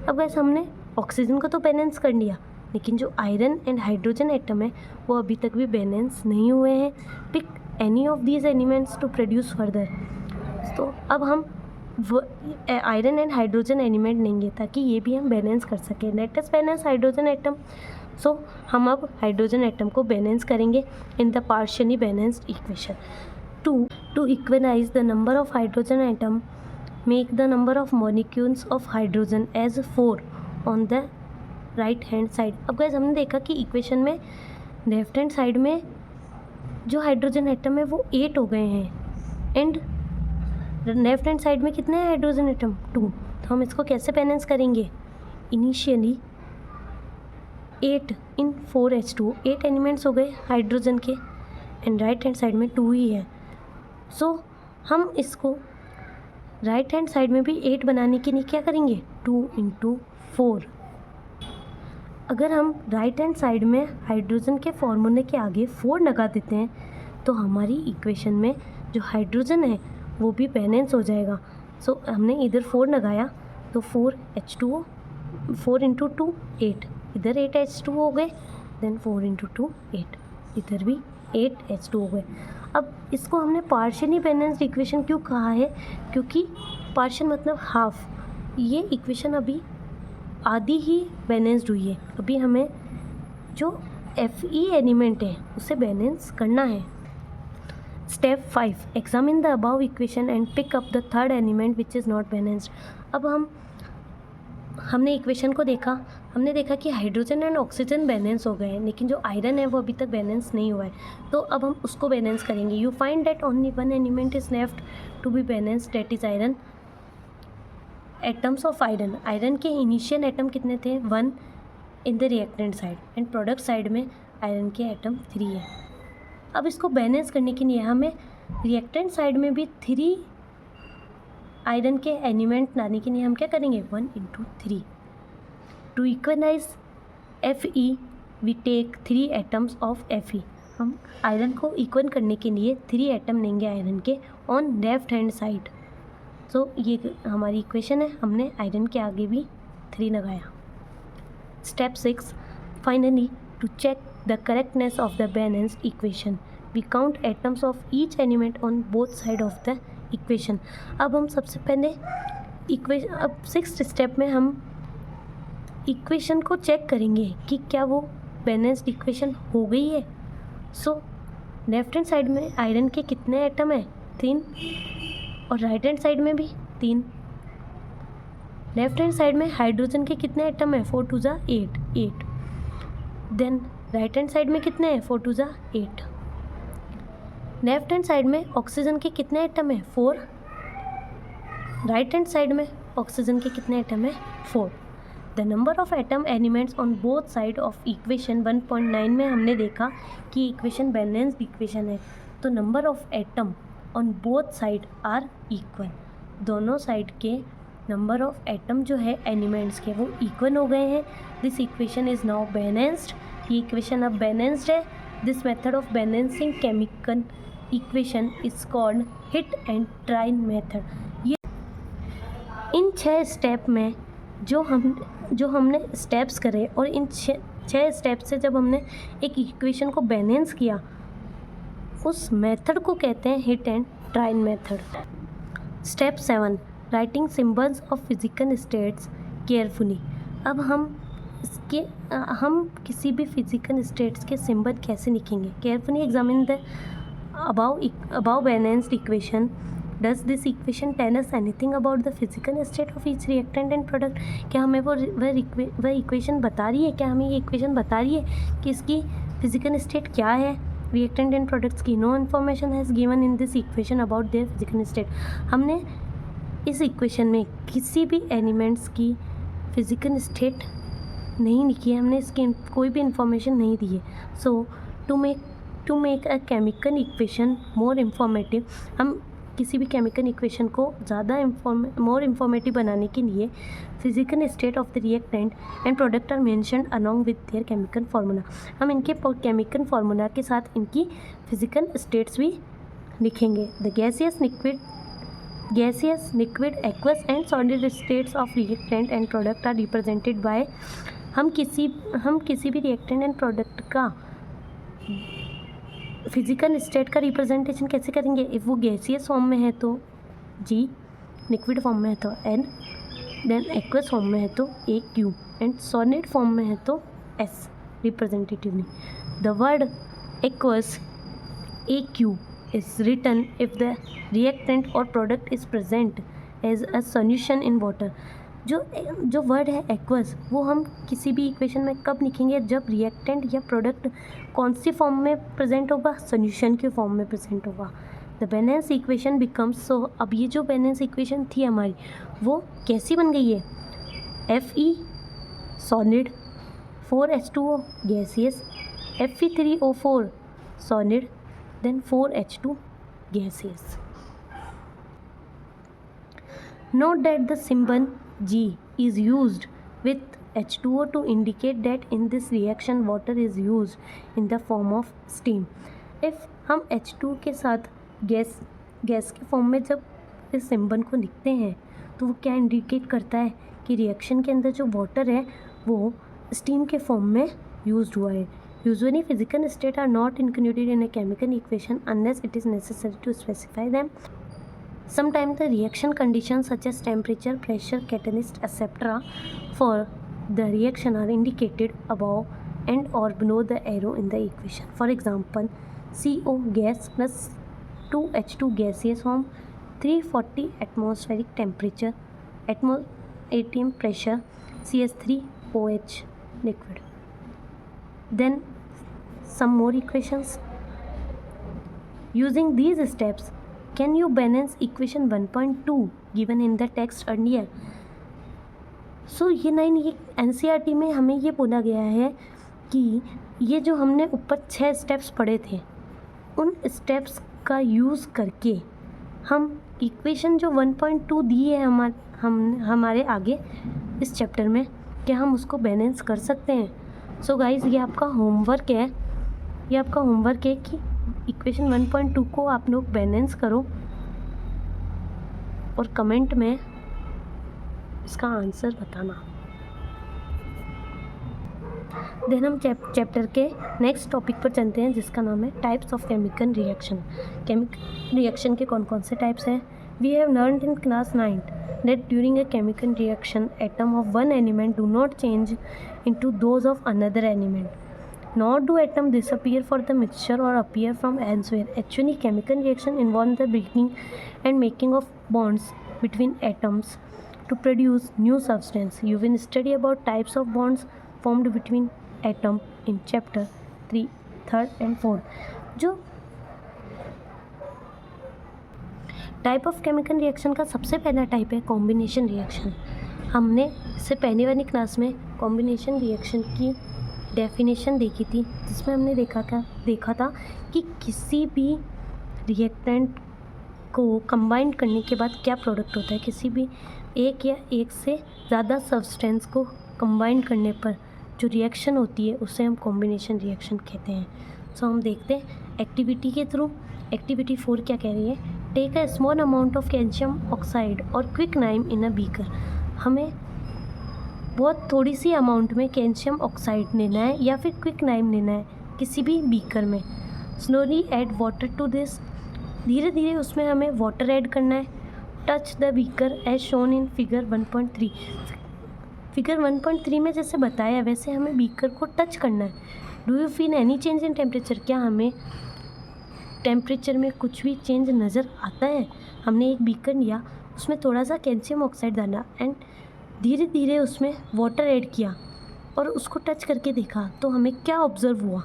अब वैसे हमने ऑक्सीजन को तो बैलेंस कर लिया, लेकिन जो आयरन एंड हाइड्रोजन एटम है वो अभी तक भी बैलेंस नहीं हुए हैं। Pick any of these elements to produce further. तो अब हम आयरन एंड हाइड्रोजन एलिमेंट लेंगे ताकि ये भी हम बैलेंस कर सकें। Let us balance hydrogen atom. So हम अब हाइड्रोजन एटम को बैलेंस करेंगे in the partially balanced equation. To equalise the number of hydrogen atom, make the number of molecules of hydrogen as 4 on the right hand side. अब guys हमने देखा कि equation में left hand side में जो hydrogen atom है वो 8 हो गए हैं एंड लेफ्ट हैंड साइड में कितने हैं हाइड्रोजन एटम 2। तो हम इसको कैसे बैलेंस करेंगे? इनिशियली 8 × 4H2, 8 एलिमेंट्स हो गए हाइड्रोजन के एंड राइट हैंड साइड में 2 ही है। सो हम इसको राइट हैंड साइड में भी 8 बनाने के लिए क्या करेंगे? 2 × 4। अगर हम राइट हैंड साइड में हाइड्रोजन के फॉर्मूले के आगे 4 लगा देते हैं तो हमारी इक्वेशन में जो हाइड्रोजन है वो भी बैलेंस हो जाएगा। सो हमने इधर 4 लगाया तो 4H2O, 4 × 2 8, इधर 8H2 हो गए, देन 4 × 2 8, इधर भी 8H2 हो गए। अब इसको हमने पार्शियली बैलेंस्ड इक्वेशन क्यों कहा है? क्योंकि पार्शियल मतलब हाफ। ये इक्वेशन अभी आधी ही बैलेंस्ड हुई है, अभी हमें जो Fe एलिमेंट है उसे बैलेंस करना है। Step 5, examine the above equation and pick up the third element which is not balanced. अब हम हमने इक्वेशन को देखा, हमने देखा कि हाइड्रोजन एंड ऑक्सीजन बैलेंस हो गए हैं, लेकिन जो आयरन है वो अभी तक बैलेंस नहीं हुआ है, तो अब हम उसको बैलेंस करेंगे. You find that only one element is left to be balance, that is iron. Atoms of iron, iron के इनिशियल एटम कितने थे? 1 in the reactant side, and product side में आयरन के एटम 3 है. अब इसको बैलेंस करने के लिए हमें रिएक्टेंट साइड में भी 3 आयरन के एलिमेंट लाने के लिए हम क्या करेंगे? 1 into 3. To equalize Fe we take 3 atoms of Fe. हम आयरन को इक्वन करने के लिए 3 एटम लेंगे आयरन के ऑन लेफ्ट हैंड साइड. तो ये हमारी इक्वेशन है, हमने आयरन के आगे भी 3 लगाया. Step 6, finally to check the correctness of the balanced equation we count atoms of each element on both side of the equation. अब हम सबसे पहले अब 6th स्टेप में हम इक्वेशन को चेक करेंगे कि क्या वो बैलेंस्ड इक्वेशन हो गई है. सो लेफ्ट हैंड साइड में आयरन के कितने एटम है? 3, और राइट हैंड साइड में भी 3. लेफ्ट हैंड साइड में हाइड्रोजन के कितने एटम है? 4 2 जा 8. देन राइट हैंड साइड में कितने हैं? 4 2 जा 8. लेफ्ट हैंड साइड में ऑक्सीजन के कितने एटम है? 4. राइट हैंड साइड में ऑक्सीजन के कितने एटम है? 4. The number of atom elements on both side of equation 1.9 में हमने देखा कि इक्वेशन बैलेंस्ड इक्वेशन है, तो number of atom on both side are equal. दोनों साइड के नंबर ऑफ एटम जो है एलिमेंट्स के वो इक्वल हो गए हैं. This equation is now balanced. ये इक्वेशन अब बैलेंस्ड है. This method of balancing chemical equation is called hit and trial method. ये इन 6 स्टेप में जो हमने स्टेप्स करे, और इन 6 स्टेप से जब हमने एक इक्वेशन को बैलेंस किया, उस मेथड को कहते हैं hit and trial method. Step 7, writing symbols of physical states carefully. अब हम किसी भी फिजिकल स्टेट्स के सिंबल कैसे लिखेंगे? Carefully examine the above balanced equation. Does this equation tell us anything about the physical state of each reactant and product? क्या हमें वह इक्वेशन बता रही है? क्या हमें ये इक्वेशन बता रही है कि इसकी फिजिकल स्टेट क्या है रिएक्टेंट एंड प्रोडक्ट्स की? No information has given in this equation about their physical state. हमने इस इक्वेशन में किसी भी एलिमेंट्स की फिजिकल स्टेट नहीं लिखी है, हमने इसकी कोई भी इंफॉर्मेशन नहीं दी है. So to make a chemical equation more informative, हम किसी भी केमिकल इक्वेशन को ज़्यादा मोर इन्फॉर्मेटिव बनाने के लिए physical state of the reactant and product are mentioned along with their chemical formula. हम इनके केमिकल फार्मूला के साथ इनकी फिजिकल स्टेट्स भी लिखेंगे. The gaseous, liquid, aqueous and solid states of reactant and product are represented by. हम किसी भी रिएक्टेंट एंड प्रोडक्ट का फिजिकल स्टेट का रिप्रेजेंटेशन कैसे करेंगे? इफ़ वो गैसियस फॉर्म में है तो G, लिक्विड फॉर्म में है तो N, देन एक्वस फॉर्म में है तो AQ, एंड सॉलिड फॉर्म में है तो S representatively. The word aqueous AQ is written if the reactant or product is present as a solution in water. जो वर्ड है एक्वस, वो हम किसी भी इक्वेशन में कब लिखेंगे? जब रिएक्टेंट या प्रोडक्ट कौन सी फॉर्म में प्रेजेंट होगा? सोल्यूशन के फॉर्म में प्रेजेंट होगा. The balance equation becomes. So अब ये जो बैलेंस इक्वेशन थी हमारी, वो कैसी बन गई है? Fe solid, 4H2O gaseous, Fe3O4 solid, then 4H2 gaseous. Note that the symbol G is used with H2O to indicate that in this reaction water is used in the form of steam. If हम H2 के साथ gas के form में जब इस symbol को लिखते हैं, तो वो क्या इंडिकेट करता है कि रिएक्शन के अंदर जो वाटर है वो स्टीम के फॉर्म में यूज्ड हुआ है. Usually physical states are not included in a chemical equation unless it is necessary to specify them. Sometimes the reaction conditions such as temperature, pressure, catalyst, etc. for the reaction are indicated above and or below the arrow in the equation. For example, CO gas plus 2H2 gaseous form, 340 atmospheric temperature, atm pressure, CH3OH liquid. Then some more equations. Using these steps, can you balance equation 1.2 given in the text earlier? सो ये NCERT में हमें ये बोला गया है कि ये जो हमने ऊपर 6 स्टेप्स पढ़े थे, उन स्टेप्स का यूज़ करके हम इक्वेशन जो 1.2 दी है हमारे आगे इस चैप्टर में, क्या हम उसको बैलेंस कर सकते हैं। सो गाइस, ये आपका होमवर्क है कि इक्वेशन 1.2 को आप लोग बैलेंस करो और कमेंट में इसका आंसर बताना। देन हम चैप्टर के नेक्स्ट टॉपिक पर चलते हैं, जिसका नाम है types of chemical reaction. Chemical reaction के कौन कौन से टाइप्स हैं। We have learned in class 9 that during a chemical reaction atom of one element do not change into those of another element, nor do atoms disappear for the mixture or appear from elsewhere. Actually, chemical reaction involves the breaking and making of bonds between atoms to produce new substance. You will study about types of bonds formed between atom in chapter 3, 3rd and 4th. जो type of chemical reaction का सबसे पहला type है combination reaction. हमने इससे पहले वाली class में कॉम्बिनेशन रिएक्शन की डेफिनेशन देखी थी, जिसमें हमने देखा था कि किसी भी रिएक्टेंट को कंबाइन करने के बाद क्या प्रोडक्ट होता है। किसी भी एक या एक से ज़्यादा सब्सटेंस को कंबाइन करने पर जो रिएक्शन होती है उसे हम कॉम्बिनेशन रिएक्शन कहते हैं। सो हम देखते हैं एक्टिविटी के थ्रू। एक्टिविटी 4 क्या कह रही है। Take a small amount of calcium oxide और क्विकनाइम इन अ बीकर। हमें बहुत थोड़ी सी अमाउंट में कैल्शियम ऑक्साइड लेना है या फिर क्विकनाइम लेना है किसी भी बीकर में। Slowly add water to this. धीरे धीरे उसमें हमें वाटर ऐड करना है। Touch the beaker as shown in figure 1.3। Figure 1.3 में जैसे बताया वैसे हमें बीकर को टच करना है। Do you feel any change in temperature. क्या हमें टेम्परेचर में कुछ भी चेंज नज़र आता है। हमने एक बीकर लिया, उसमें थोड़ा सा कैल्शियम ऑक्साइड डाला एंड धीरे धीरे उसमें वाटर ऐड किया और उसको टच करके देखा तो हमें क्या ऑब्ज़र्व हुआ।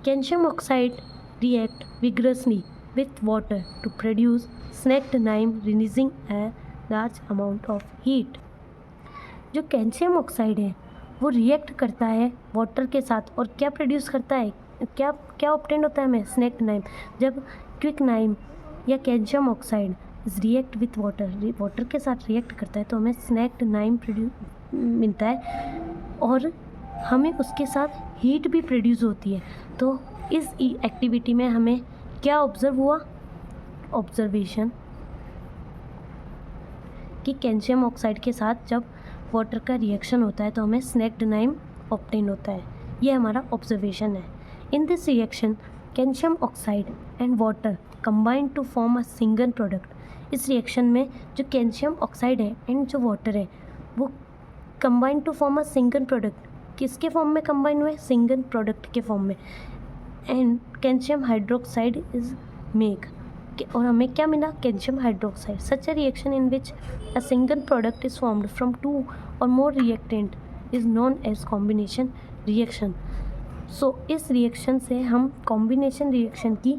Calcium oxide react vigorously with water to produce slaked lime releasing a large amount of heat. जो कैल्शियम ऑक्साइड है वो रिएक्ट करता है वाटर के साथ और क्या प्रोड्यूस करता है, क्या ऑब्टेंड होता है हमें स्नैक्टनाइम। जब क्विकनाइम या calcium oxide react with water के साथ रिएक्ट करता है तो हमें स्नैक्टनाइम मिलता है और हमें उसके साथ हीट भी प्रोड्यूस होती है। तो इस एक्टिविटी में हमें क्या ऑब्ज़र्व हुआ, ऑब्जर्वेशन कि कैल्शियम ऑक्साइड के साथ जब वाटर का रिएक्शन होता है तो हमें स्नैक्टनाइम ऑब्टेन होता है। ये हमारा ऑब्जर्वेशन है। In this reaction calcium oxide and water combine to form a single product. इस रिएक्शन में जो कैल्शियम ऑक्साइड है एंड जो वाटर है वो combine to form a single product. किसके फॉर्म में कंबाइन हुए, सिंगल प्रोडक्ट के फॉर्म में। And calcium hydroxide is make और हमें क्या मिला, calcium hydroxide. Such a reaction in which a single product is formed from 2 और मोर reactant is known as combination reaction. So इस रिएक्शन से हम कॉम्बिनेशन रिएक्शन की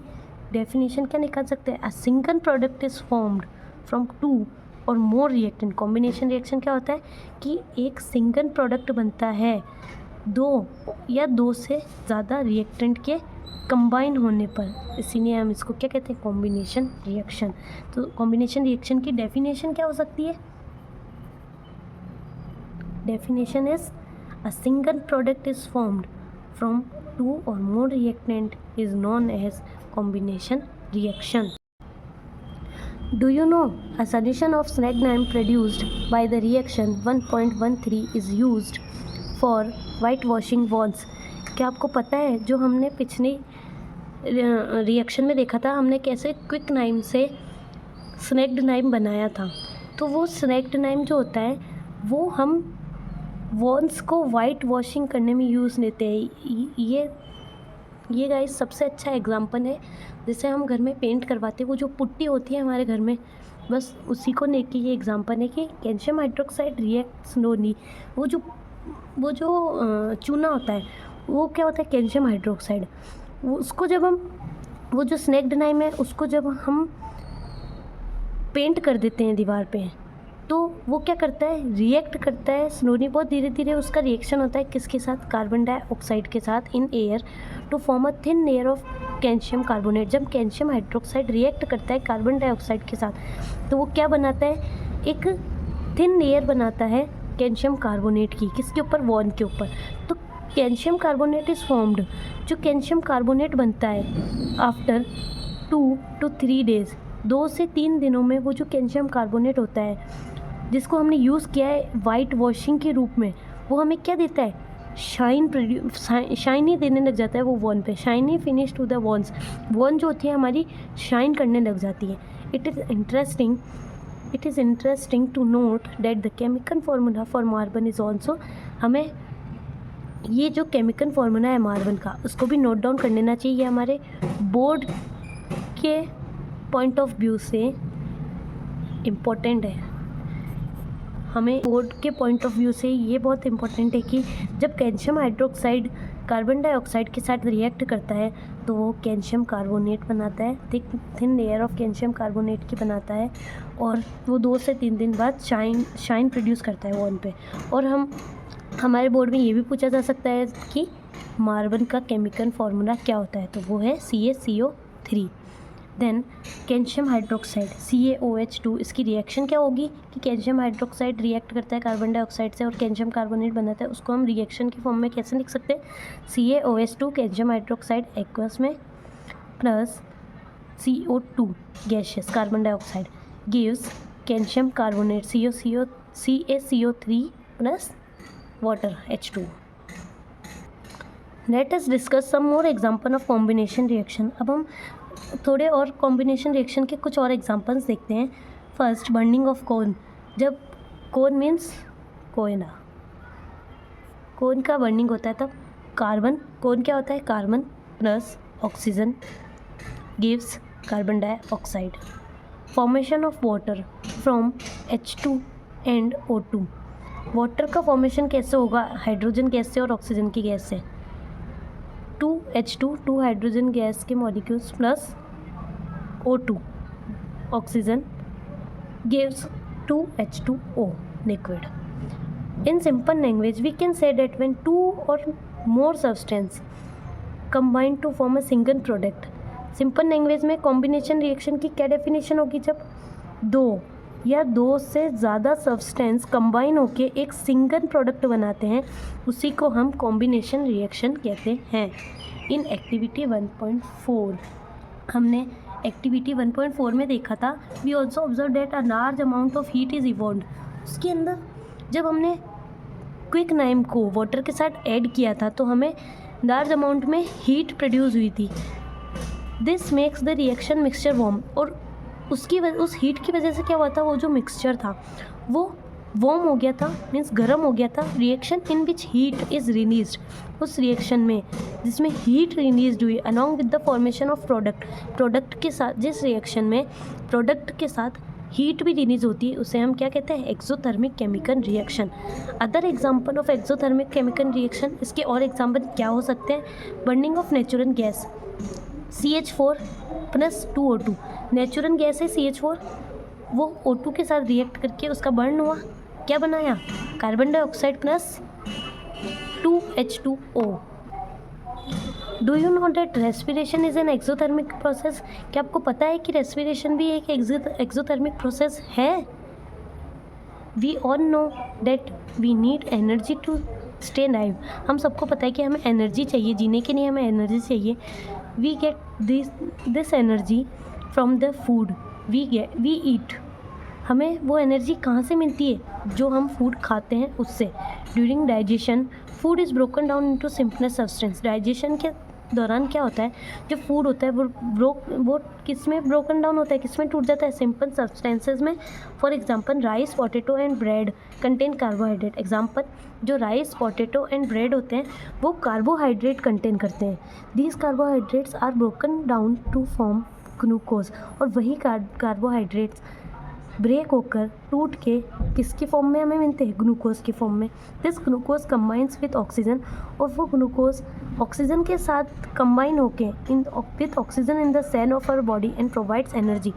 डेफिनेशन क्या निकाल सकते हैं। अ single product is formed from 2 और मोर रिएक्टेंट। कॉम्बिनेशन रिएक्शन क्या होता है कि एक सिंगल प्रोडक्ट बनता है 2 या 2 से ज़्यादा रिएक्टेंट के कंबाइन होने पर, इसीलिए हम इसको क्या कहते हैं, कॉम्बिनेशन रिएक्शन। तो कॉम्बिनेशन रिएक्शन की डेफिनेशन क्या हो सकती है। Definition is a single product is formed from 2 or more reactant is known as combination reaction. Do you know a solution of strychnine produced by the reaction 1.13 is used for whitewashing walls? क्या आपको पता है जो हमने पिछले reaction में देखा था, हमने कैसे क्विकनाइम से स्नैक्टनाइम बनाया था। तो वो स्नैक्टनाइम जो होता है वो हम वॉल्स को वाइट वॉशिंग करने में यूज़ लेते हैं। ये ये गाइस सबसे अच्छा एग्जाम्पल है जिसे हम घर में पेंट करवाते हैं, वो जो पुट्टी होती है हमारे घर में, बस उसी को लेके ये एग्जाम्पल है कि कैल्शियम हाइड्रोक्साइड रिएक्ट्स स्लोली। वो जो चूना होता है वो क्या होता है, कैल्शियम हाइड्रोक्साइड। उसको जब हम, वो जो स्नैक्ड नाइम है उसको जब हम पेंट कर देते हैं दीवार पे, तो वो क्या करता है, रिएक्ट करता है स्लोली, बहुत धीरे धीरे उसका रिएक्शन होता है किसके साथ, कार्बन डाइऑक्साइड के साथ in air to form a thin layer of calcium carbonate. जब कैल्शियम हाइड्रोक्साइड रिएक्ट करता है कार्बन डाइऑक्साइड के साथ तो वो क्या बनाता है, एक थिन लेयर बनाता है कैल्शियम कार्बोनेट की, किसके ऊपर, वॉन के ऊपर। तो कैल्शियम कार्बोनेट इज़ फॉर्म्ड, जो कैल्शियम कार्बोनेट बनता है आफ्टर 2 to 3 डेज़, 2 से 3 दिनों में वो जो कैल्शियम कार्बोनेट होता है जिसको हमने यूज़ किया है वाइट वॉशिंग के रूप में, वो हमें क्या देता है, शाइनी देने लग जाता है वो वॉन पे, shiny finish to the walls. Wall जो होती है हमारी शाइन करने लग जाती है। It is interesting to note that the chemical formula for marble is also, हमें ये जो केमिकल फार्मूला है मार्बल का उसको भी नोट डाउन कर लेना चाहिए। ये हमारे बोर्ड के पॉइंट ऑफ व्यू से इम्पोर्टेंट है। हमें बोर्ड के पॉइंट ऑफ व्यू से ये बहुत इम्पोर्टेंट है कि जब कैल्शियम हाइड्रोक्साइड कार्बन डाइऑक्साइड के साथ रिएक्ट करता है तो वो कैल्शियम कार्बोनेट बनाता है, thin layer of calcium carbonate की बनाता है, और वो 2 से 3 दिन बाद शाइन प्रोड्यूस करता है वॉन पे। और हमारे बोर्ड में ये भी पूछा जा सकता है कि मार्बल का केमिकल फार्मूला क्या होता है, तो वो है CaCO3। Then calcium hydroxide CaOH2, इसकी रिएक्शन क्या होगी कि कैल्शियम हाइड्रोक्साइड रिएक्ट करता है कार्बन डाइऑक्साइड से और कैल्शियम कार्बोनेट बनाता है, उसको हम रिएक्शन की फॉर्म में कैसे लिख सकते हैं, CaOH2 कैल्शियम हाइड्रोक्साइड एक्वस में plus CO2 gaseous carbon dioxide gives calcium carbonate CaCO3 plus water H2। Let us discuss some more example of combination reaction. अब हम थोड़े और कॉम्बिनेशन रिएक्शन के कुछ और एग्जांपल्स देखते हैं। First, burning of cone. जब कोन मीन्स कोयला, कोन का बर्निंग होता है तब कार्बन, कोन क्या होता है, carbon plus oxygen gives carbon dioxide. Formation of water from H2 and O2। Water का फॉर्मेशन कैसे होगा, हाइड्रोजन गैस से और ऑक्सीजन की गैस से। 2H2 2 हाइड्रोजन गैस के molecules plus O2 oxygen gives 2H2O liquid. In simple language, we can say that when 2 or more substance combine to form a single product. Simple language में combination reaction की क्या definition होगी, जब 2 या 2 से ज़्यादा substance combine होके एक सिंगल प्रोडक्ट बनाते हैं, उसी को हम कॉम्बिनेशन रिएक्शन कहते हैं। इन एक्टिविटी 1.4 हमने एक्टिविटी 1.4 में देखा था, we also observe that a large amount of heat is evolved. उसके अंदर जब हमने क्विक नाइम को वाटर के साथ ऐड किया था तो हमें लार्ज अमाउंट में हीट प्रोड्यूस हुई थी। This makes the reaction mixture warm, और उस हीट की वजह से क्या हुआ था, वो जो मिक्सचर था वो वार्म हो गया था, मीन्स गर्म हो गया था। Reaction in which heat is released, उस रिएक्शन में जिसमें हीट रिलीज हुई along with the formation of product के साथ, जिस रिएक्शन में प्रोडक्ट के साथ हीट भी रिलीज होती है, उसे हम क्या कहते हैं, exothermic chemical reaction. Other example of exothermic chemical reaction, इसके और एग्जाम्पल क्या हो सकते हैं, burning of natural gas CH4 plus 2O2। Natural gas है CH4, वो O2 के साथ रिएक्ट करके उसका बर्न हुआ, क्या बनाया, carbon dioxide plus 2H2O। Do you know that respiration is an exothermic process? क्या आपको पता है कि रेस्पिरेशन भी एक एक्सोथर्मिक प्रोसेस है? We all know that we need energy to stay live. हम सबको पता है कि हमें एनर्जी चाहिए, जीने के लिए हमें एनर्जी चाहिए। We get this energy from the food we eat. हमें वो एनर्जी कहाँ से मिलती है, जो हम फूड खाते हैं उससे। During digestion food is broken down into simpler substance. Digestion के दौरान क्या होता है, जो फूड होता है वो किस में ब्रोकन डाउन होता है, किस में टूट जाता है, सिंपल सब्सटेंसेज में। For example rice, potato and bread contain carbohydrate. Example, जो राइस, पोटैटो एंड ब्रेड होते हैं वो कार्बोहाइड्रेट कंटेन करते हैं। These carbohydrates are broken down to form glucose. और वही कार्बोहाइड्रेट्स ब्रेक होकर टूट के किसकी फॉर्म में हमें मिलते हैं, ग्लूकोज की फॉर्म में। This glucose combines with oxygen, और वो ग्लूकोज ऑक्सीजन के साथ कंबाइन होके with oxygen in the cell of our body and provides energy.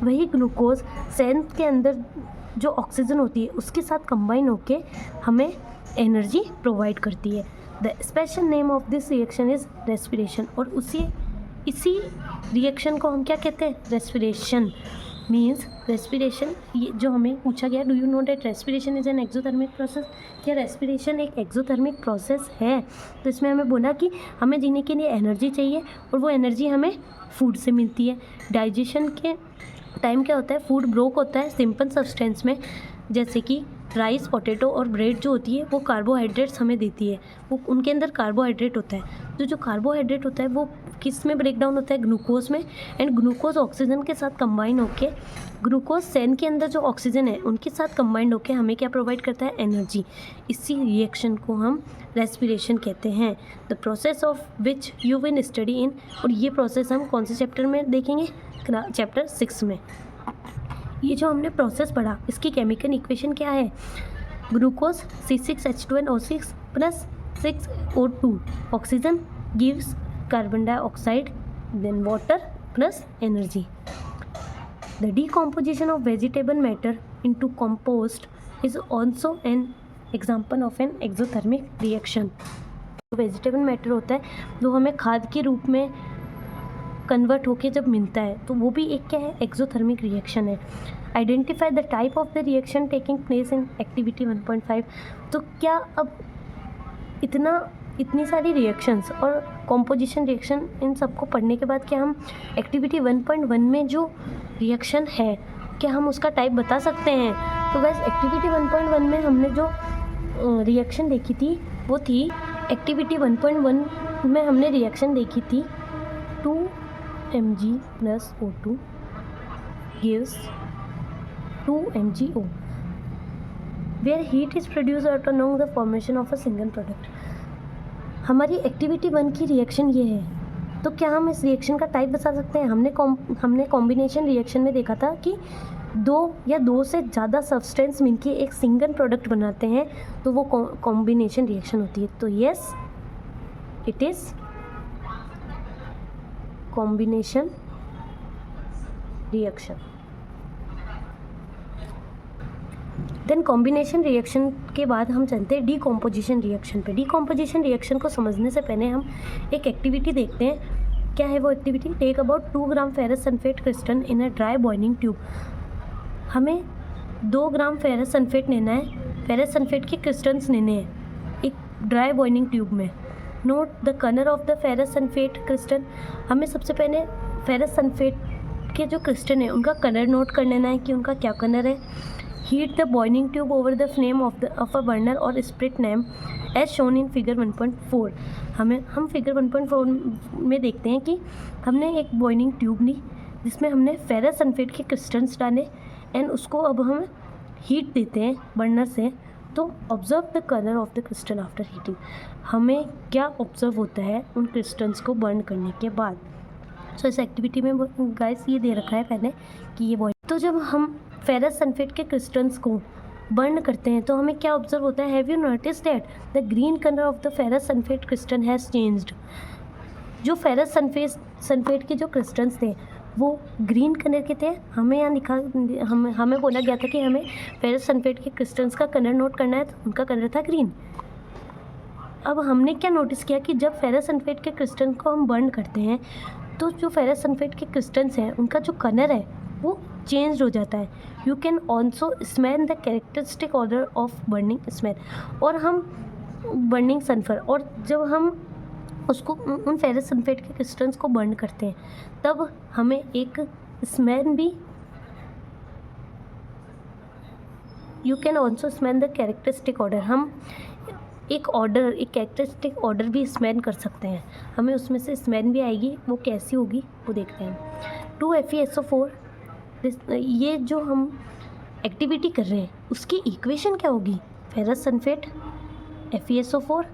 वही ग्लूकोज सेल के अंदर जो ऑक्सीजन होती है उसके साथ कंबाइन होके हमें एनर्जी प्रोवाइड करती है। The special name of this reaction is respiration. और इसी रिएक्शन को हम क्या कहते हैं, रेस्पिरेशन। मीन्स रेस्पिरेशन, ये जो हमें पूछा गया, do you know that respiration is an exothermic process. क्या रेस्पिरेशन एक एक्सोथर्मिक प्रोसेस है? तो इसमें हमें बोला कि हमें जीने के लिए एनर्जी चाहिए और वो एनर्जी हमें फूड से मिलती है। डाइजेशन के टाइम क्या होता है, फूड ब्रोक होता है सिंपल सब्सटेंस में, जैसे कि राइस, पोटैटो और ब्रेड जो होती है वो कार्बोहाइड्रेट्स हमें देती है, वो उनके अंदर कार्बोहाइड्रेट होता है। जो कार्बोहाइड्रेट होता है वो किस में ब्रेक डाउन होता है, ग्लूकोज में। एंड ग्लूकोज ऑक्सीजन के साथ कंबाइन होके, ग्लूकोज सेल के अंदर जो ऑक्सीजन है उनके साथ कंबाइंड होके हमें क्या प्रोवाइड करता है, एनर्जी। इसी रिएक्शन को हम रेस्पिरेशन कहते हैं। The process of which you will study in. और ये प्रोसेस हम कौन से चैप्टर में देखेंगे, चैप्टर 6 में। ये जो हमने प्रोसेस पढ़ा, इसकी केमिकल इक्वेशन क्या है, glucose C6H12NO6 plus 6O2, oxygen gives carbon dioxide, then water plus energy. The decomposition of vegetable matter into compost is also an example of an exothermic reaction। Vegetable matter होता है जो हमें खाद के रूप में कन्वर्ट होके जब मिलता है तो वो भी एक क्या है, एक्सोथर्मिक रिएक्शन है। Identify the type of the reaction taking place in activity 1.5। तो क्या अब इतनी सारी रिएक्शंस और कॉम्पोजिशन रिएक्शन, इन सबको पढ़ने के बाद क्या हम एक्टिविटी 1.1 में जो रिएक्शन है क्या हम उसका टाइप बता सकते हैं? तो गाइस, एक्टिविटी 1.1 में हमने जो रिएक्शन देखी थी वो थी, एक्टिविटी 1.1 में हमने रिएक्शन देखी थी 2Mg plus O2 gives 2MgO, where heat is produced out along the formation of a single product। हमारी एक्टिविटी 1 की रिएक्शन ये है, तो क्या हम इस रिएक्शन का टाइप बता सकते हैं? हमने कॉम्बिनेशन रिएक्शन में देखा था कि दो या दो से ज़्यादा सब्सटेंस मिलके एक सिंगल प्रोडक्ट बनाते हैं तो वो कॉम्बिनेशन रिएक्शन होती है। तो yes, it is combination reaction. Then combination reaction के बाद हम चलते हैं डीकॉम्पोजिशन रिएक्शन पे। डीकॉम्पोजिशन रिएक्शन को समझने से पहले हम एक एक्टिविटी देखते हैं। क्या है वो activity? Take about 2 gram ferrous sulphate crystal in a dry boiling tube. हमें 2 ग्राम फेरस सल्फेट लेना है, फेरस सल्फेट के क्रिस्टल्स लेने हैं एक ड्राई बॉइलिंग ट्यूब में। Note the colour of the ferrous sulphate crystal. हमें सबसे पहले फेरस सल्फेट के जो क्रिस्टल हैं उनका कलर नोट कर लेना है कि उनका क्या कलर है। Heat the boiling tube over the flame of a burner or spirit lamp as shown in figure 1.4। हम फिगर 1.4 में देखते हैं कि हमने एक बॉइलिंग ट्यूब ली जिसमें हमने फेरस सल्फेट के क्रिस्टल्स डाले एंड उसको अब हम हीट देते हैं बर्नर से। तो observe the colour of the crystal after heating. हमें क्या ऑब्जर्व होता है उन क्रिस्टल्स को बर्न करने के बाद। सो इस एक्टिविटी में गाइस ये दे रखा है पहले कि ये बॉइल। तो जब हम फेरस सल्फेट के क्रिस्टल्स को बर्न करते हैं तो हमें क्या ऑब्जर्व होता है? Have you notice that the green colour of the ferrous sulphate crystal has changed. जो फेरस सल्फेट के जो क्रिस्टल्स थे वो ग्रीन कलर के थे। हमें यहाँ लिखा, हमें बोला गया था कि हमें फेरस सल्फेट के क्रिस्टल्स का कलर नोट करना है, तो उनका कलर था ग्रीन। अब हमने क्या नोटिस किया कि जब फेरस सल्फेट के क्रिस्टल को हम बर्न करते हैं तो जो फेरस सल्फेट के क्रिस्टल्स हैं उनका जो कलर है वो चेंज हो जाता है। You can also smell the characteristic order of burning smell. और हम बर्निंग सल्फर, और जब हम उसको उन फेरस सल्फेट के क्रिस्टल्स को बर्न करते हैं तब हमें एक स्मेल भी, you can also smell the characteristic order. हम एक ऑर्डर, एक कैरेक्टरिस्टिक ऑर्डर भी स्मेल कर सकते हैं, हमें उसमें से स्मेल भी आएगी, वो कैसी होगी वो देखते हैं। 2FeSO4, ये जो हम एक्टिविटी कर रहे हैं उसकी इक्वेशन क्या होगी? फेरस सल्फेट FeSO4,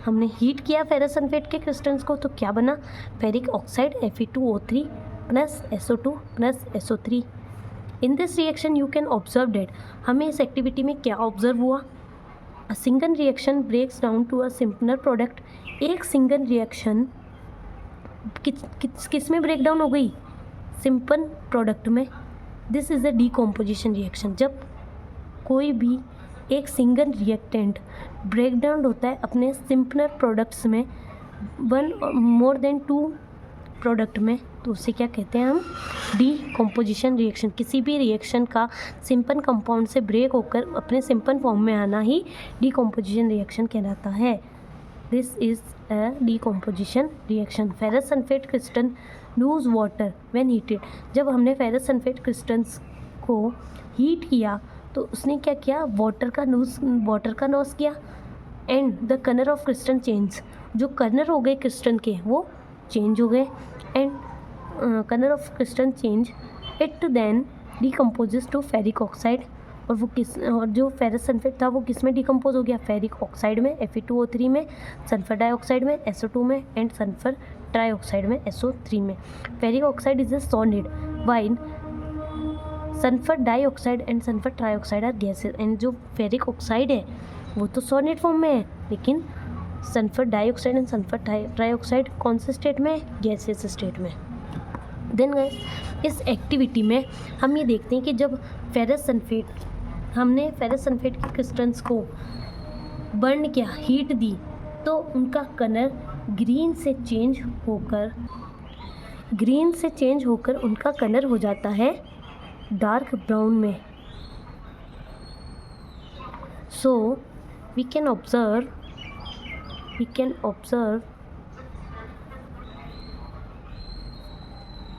हमने हीट किया फेरस सल्फेट के क्रिस्टल्स को तो क्या बना? Ferric oxide Fe2O3 plus SO2 plus SO3। In this reaction you can observe that, हमें इस एक्टिविटी में क्या ऑब्जर्व हुआ? A single reaction breaks down to a simpler product. एक सिंगल रिएक्शन किस में ब्रेक डाउन हो गई? सिंपल प्रोडक्ट में। This is a decomposition reaction. जब कोई भी एक सिंगल रिएक्टेंट ब्रेक डाउन होता है अपने सिंपलर प्रोडक्ट्स में, one more than two product में, तो उसे क्या कहते हैं हम? Decomposition reaction. किसी भी रिएक्शन का सिंपल कंपाउंड से ब्रेक होकर अपने सिंपल फॉर्म में आना ही डीकम्पोजिशन रिएक्शन कहलाता है। This is a decomposition reaction. Ferrous sulphate crystal lose water when heated. जब हमने फेरस सल्फेट क्रिस्टल्स को हीट किया तो उसने क्या किया? वाटर का लॉस किया। And the colour of crystal change, जो कलर हो गए क्रिस्टल के वो चेंज हो गए। And colour of crystal change, it then decomposes to ferric oxide. और जो फेरस सल्फेट था वो किस में डिकम्पोज हो गया? फेरिक ऑक्साइड में Fe2O3 में, सल्फर डाइऑक्साइड में SO2 में, एंड सल्फर ट्राइऑक्साइड में SO3 में। Ferric oxide is a solid while sulphur dioxide and sulphur trioxide are gases. And जो फेरिक ऑक्साइड है वो तो सॉलिड फॉर्म में है, लेकिन sulphur dioxide and sulphur trioxide कौन से स्टेट में? गैसेस स्टेट में। देन गाइस, इस एक्टिविटी में हम ये देखते हैं कि जब हमने फेरस सल्फेट के क्रिस्टल्स को बर्न किया, हीट दी, तो उनका कलर ग्रीन से चेंज होकर उनका कलर हो जाता है डार्क ब्राउन में। So we can observe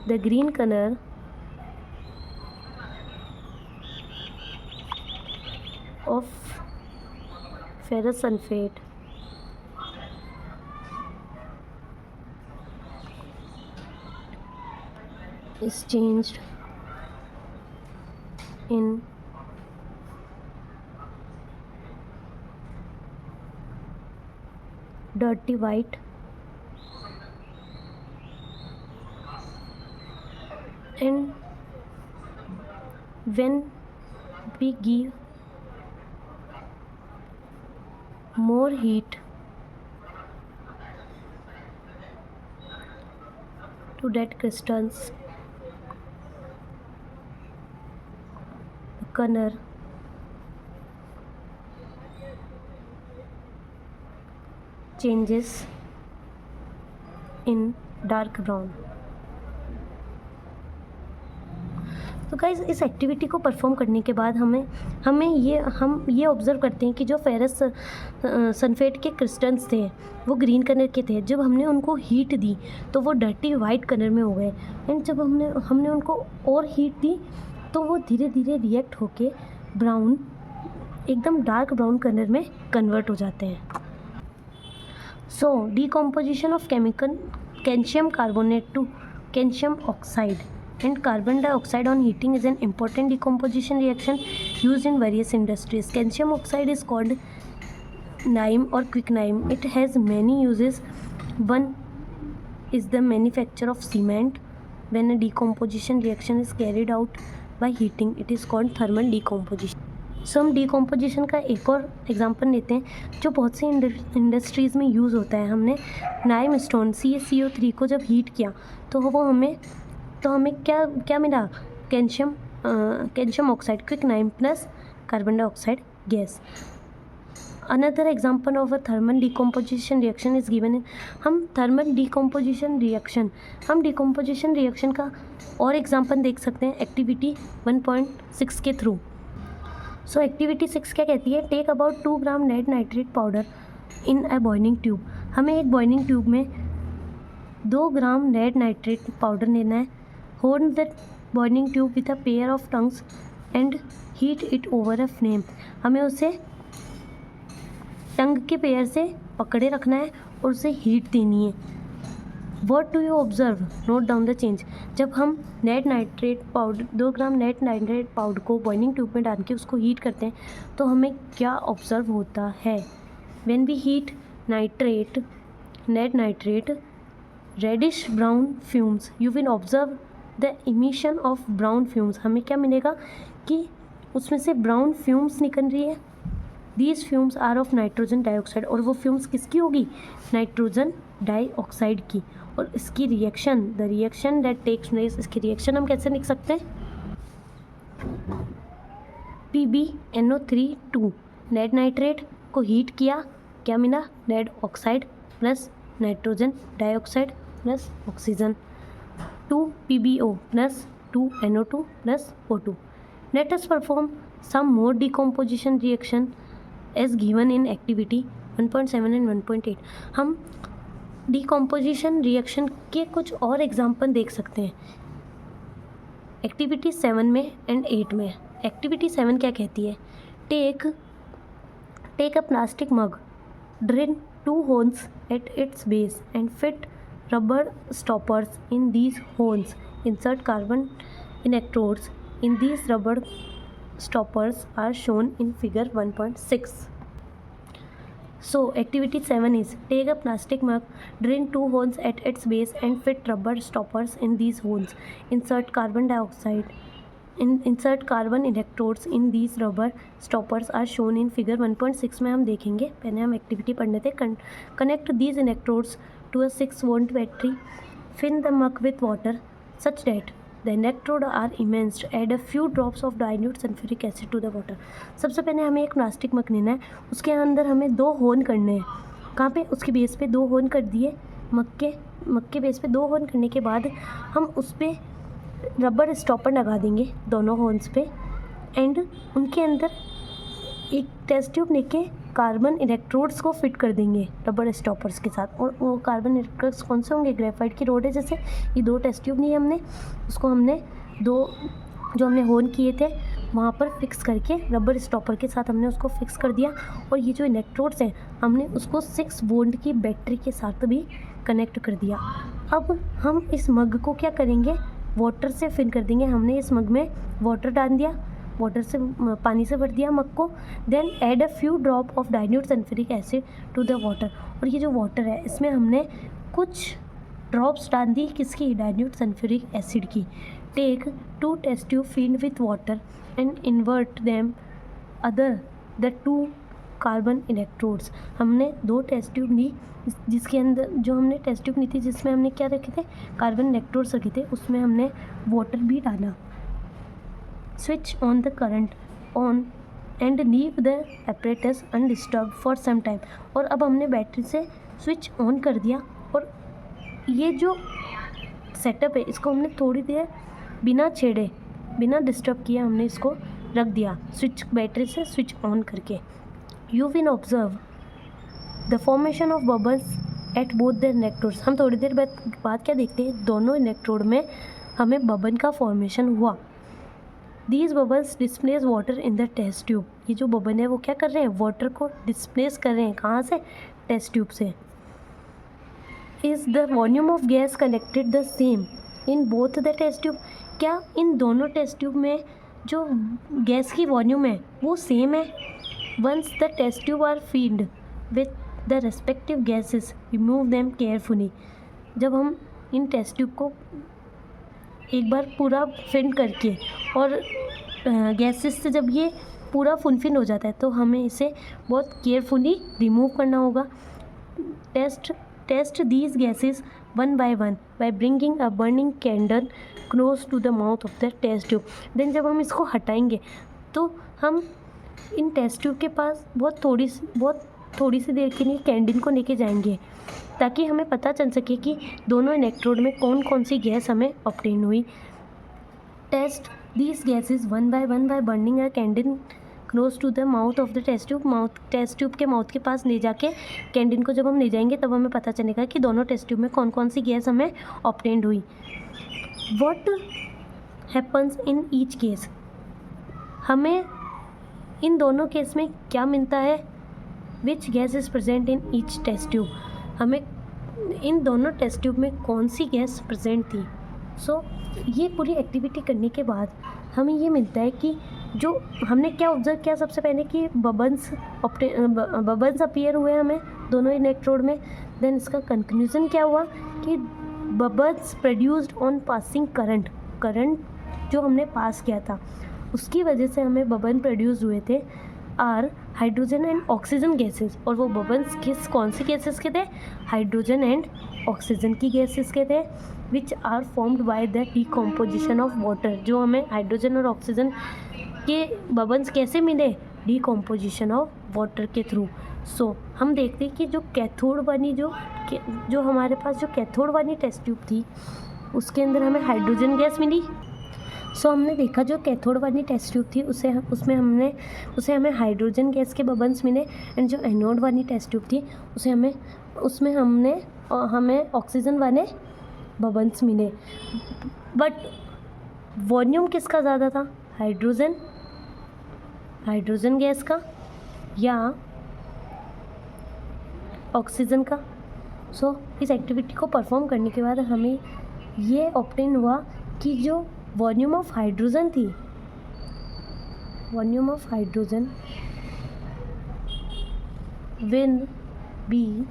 the green color of ferrous sulfate is changed in dirty white and when we give more heat to that crystals, the color changes in dark brown। तो guys, इस activity को perform करने के बाद हम ये observe करते हैं कि जो फेरस सल्फेट के क्रिस्टल्स थे वो ग्रीन कलर के थे। जब हमने उनको हीट दी तो वो डर्टी वाइट कलर में हो गए। एंड जब हमने उनको और हीट दी तो वो धीरे धीरे रिएक्ट होके ब्राउन, एकदम डार्क ब्राउन कलर में कन्वर्ट हो जाते हैं। So decomposition of chemical calcium carbonate to calcium oxide and carbon dioxide on heating is an important decomposition reaction used in various industries. Calcium oxide is called lime or quicklime. It has many uses. One is the manufacture of cement. When a decomposition reaction is carried out by heating, it is called thermal decomposition. सो हम decomposition का एक और example लेते हैं जो बहुत सी industries में use होता है। हमने लाइम स्टोन CaCO3 को जब हीट किया तो हमें क्या मिला? Calcium oxide, quicklime plus carbon dioxide gas. Another example of a thermal decomposition reaction is given in. हम डीकम्पोजिशन रिएक्शन का और एग्जाम्पल देख सकते हैं एक्टिविटी 1.6 के थ्रू। सो एक्टिविटी 6 क्या कहती है? Take about 2 gram lead nitrate powder in a boiling tube. हमें एक बॉइलिंग ट्यूब में 2 ग्राम लेड नाइट्रेट पाउडर लेना है। Hold the boiling tube with a pair of tongues and heat it over a flame. हमें उसे टंग के pair से पकड़े रखना है और उसे हीट देनी है। What do you observe? Note down the change. जब हम नेट नाइट्रेट पाउडर 2 ग्राम नेट नाइट्रेट पाउडर को बॉइलिंग ट्यूब में डाल के उसको हीट करते हैं तो हमें क्या ऑब्जर्व होता है? When we heat nitrate, net nitrate, reddish brown fumes, you will observe the emission of brown fumes. हमें क्या मिलेगा कि उसमें से ब्राउन फ्यूम्स निकल रही है। These fumes are of nitrogen dioxide, और वो फ्यूम्स किसकी होगी? नाइट्रोजन डाइऑक्साइड की। और इसकी reaction, the reaction that takes place, इसकी रिएक्शन हम कैसे लिख सकते हैं? PbNO3 नेट नाइट्रेट को हीट किया, क्या मिला? Net oxide plus nitrogen dioxide plus oxygen, 2 PbO plus 2 NO2 plus O2. Let us perform some more decomposition reaction as given in activity 1.7 and 1.8. हम डिकम्पोजिशन रिएक्शन के कुछ और एग्जाम्पल देख सकते हैं एक्टिविटी 7 में एंड 8 में। एक्टिविटी 7 क्या कहती है? Take a plastic mug, drill 2 holes at its base and fit rubber stoppers in these holes. Insert carbon electrodes in these rubber stoppers are shown in figure 1.6. So activity 7 is take a plastic mug, drill 2 holes at its base and fit rubber stoppers in these holes. Insert carbon electrodes in these rubber stoppers are shown in figure 1.6 में हम देखेंगे। पहले हम activity पढ़ने थे। Connect these electrodes to a 6-volt battery. Fill the mug with water such that the electrode are immersed. Add a few drops of dilute sulfuric acid to the water. सबसे पहले हमें एक प्लास्टिक मग लेना है, उसके अंदर हमें 2 होल करने हैं। कहाँ पे? उसके बेस पे 2 होल कर दिए। मग के बेस पे 2 होल करने के बाद हम उस पर रबर स्टॉपर लगा देंगे दोनों होल्स पे, एंड उनके अंदर एक टेस्ट ट्यूब लेके कार्बन इलेक्ट्रोड्स को फिट कर देंगे रबर स्टॉपर्स के साथ। और वो कार्बन इलेक्ट्रोड्स कौन से होंगे? ग्रेफाइट की रोड है जैसे। ये 2 टेस्ट ट्यूब लिए हमने, उसको हमने 2 जो हमने होल किए थे वहाँ पर फिक्स करके रबर स्टॉपर के साथ हमने उसको फिक्स कर दिया। और ये जो इलेक्ट्रोड्स हैं हमने उसको 6 वोल्ट की बैटरी के साथ भी कनेक्ट कर दिया। अब हम इस मग को क्या करेंगे? वाटर से फिल कर देंगे। हमने इस मग में वाटर डाल दिया, वाटर से पानी से भर दिया मग को। Then add a few drop of dilute sulphuric acid to the water. और ये जो वाटर है इसमें हमने कुछ ड्रॉप्स डाल दी, किसकी? डाइल्यूट सल्फ्यूरिक एसिड की। Take 2 test tube filled with water and invert them other the 2 carbon electrodes. हमने 2 टेस्ट ट्यूब ली, जिसके अंदर जो हमने टेस्ट ट्यूब ली थी जिसमें हमने क्या रखे थे? कार्बन इलेक्ट्रोड्स रखे थे, उसमें हमने वाटर भी डाला। Switch on the current on and leave the apparatus undisturbed for some time. और अब हमने बैटरी से स्विच ऑन कर दिया और ये जो सेटअप है इसको हमने थोड़ी देर बिना छेड़े, बिना डिस्टर्ब किए हमने इसको रख दिया स्विच, बैटरी से स्विच ऑन करके। You will observe the formation of bubbles at both the electrodes. हम थोड़ी देर बाद क्या देखते हैं? दोनों इलेक्ट्रोड में हमें बबल का फॉर्मेशन हुआ। These bubbles displace water in the test tube. ये जो बबल है वो क्या कर रहे हैं? वाटर को डिस्प्लेस कर रहे हैं। कहाँ से? टेस्ट ट्यूब से। Is the volume of gas collected the same in both the test tube? क्या इन दोनों टेस्ट ट्यूब में जो गैस की वॉल्यूम है वो सेम है? Once the test tube are filled with the respective gases, remove them carefully. जब हम इन टेस्ट ट्यूब को एक बार पूरा फिल करके और गैसेस से जब ये पूरा फुलफिल हो जाता है तो हमें इसे बहुत केयरफुली रिमूव करना होगा। Test these gases one by one by bringing a burning candle close to the mouth of the test tube. Then जब हम इसको हटाएंगे तो हम इन टेस्ट ट्यूब के पास बहुत थोड़ी सी देर के लिए कैंडल को लेके जाएंगे ताकि हमें पता चल सके कि दोनों इलेक्ट्रोड में कौन कौन सी गैस हमें ऑब्टेन हुई। Test these gases one by burning a candle close to the mouth of the test tube. Test tube के माउथ के पास ले जाके कैंडल को जब हम ले जाएंगे तब हमें पता चलेगा कि दोनों टेस्ट ट्यूब में कौन कौन सी गैस हमें ऑब्टेन हुई। What happens in each case? हमें इन दोनों केस में क्या मिलता है? Which gas is present in each test tube, हमें इन दोनों टेस्ट ट्यूब में कौन सी गैस प्रेजेंट थी। सो ये पूरी एक्टिविटी करने के बाद हमें ये मिलता है कि जो हमने क्या ऑब्जर्व किया, सबसे पहले कि बबल्स अपीयर हुए हमें दोनों इलेक्ट्रोड में। देन इसका कंक्लूजन क्या हुआ कि bubbles produced on passing current जो हमने पास किया था उसकी वजह से हमें बबल प्रोड्यूस हुए थे are hydrogen and oxygen gases. और वो बबल्स कौन सी गैसेस के थे, हाइड्रोजन एंड ऑक्सीजन की गैसेस के थे, which are formed by the decomposition of water. जो हमें हाइड्रोजन और ऑक्सीजन के बबल्स कैसे मिले, डीकम्पोजिशन ऑफ वाटर के थ्रू। सो हम देखते हैं कि जो कैथोड वाली जो हमारे पास जो कैथोड वाली टेस्ट ट्यूब थी उसके अंदर हमें हाइड्रोजन गैस मिली। सो हमने देखा जो कैथोड वाली टेस्ट ट्यूब थी उसमें हमें हाइड्रोजन गैस के बबल्स मिले। एंड जो एनोड वाली टेस्ट ट्यूब थी उसमें हमें ऑक्सीजन वाले बबल्स मिले। बट वॉल्यूम किसका ज़्यादा था, हाइड्रोजन गैस का या ऑक्सीजन का। सो इस एक्टिविटी को परफॉर्म करने के बाद हमें ये ऑब्टेन हुआ कि जो वॉल्यूम ऑफ हाइड्रोजन थी, volume of hydrogen will be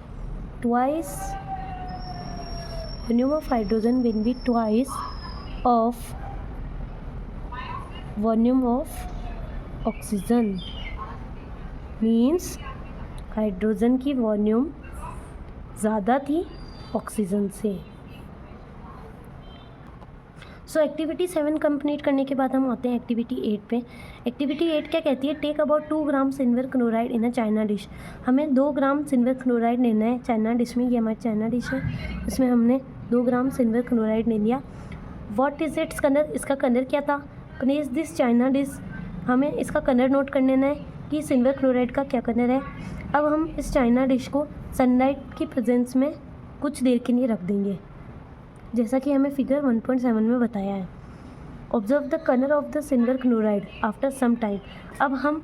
twice of volume of oxygen. Means hydrogen की वॉल्यूम ज़्यादा थी ऑक्सीजन से। सो एक्टिविटी 7 कंप्लीट करने के बाद हम आते हैं एक्टिविटी 8 पे। एक्टिविटी 8 क्या कहती है, take about 2 gram silver chloride in a china dish. हमें 2 ग्राम सिल्वर क्लोराइड लेना है चाइना डिश में। ये हमारी चाइना डिश है, इसमें हमने 2 ग्राम सिल्वर क्लोराइड ले लिया। व्हाट इज़ इट्स कलर, इसका कलर क्या था। प्लेस दिस चाइना डिश, हमें इसका कलर नोट कर लेना है कि सिल्वर क्लोराइड का क्या कलर है। अब हम इस चाइना डिश को सनलाइट की प्रेजेंस में कुछ देर के लिए रख देंगे, जैसा कि हमें फिगर 1.7 में बताया है। Observe the colour of the silver chloride after some time. अब हम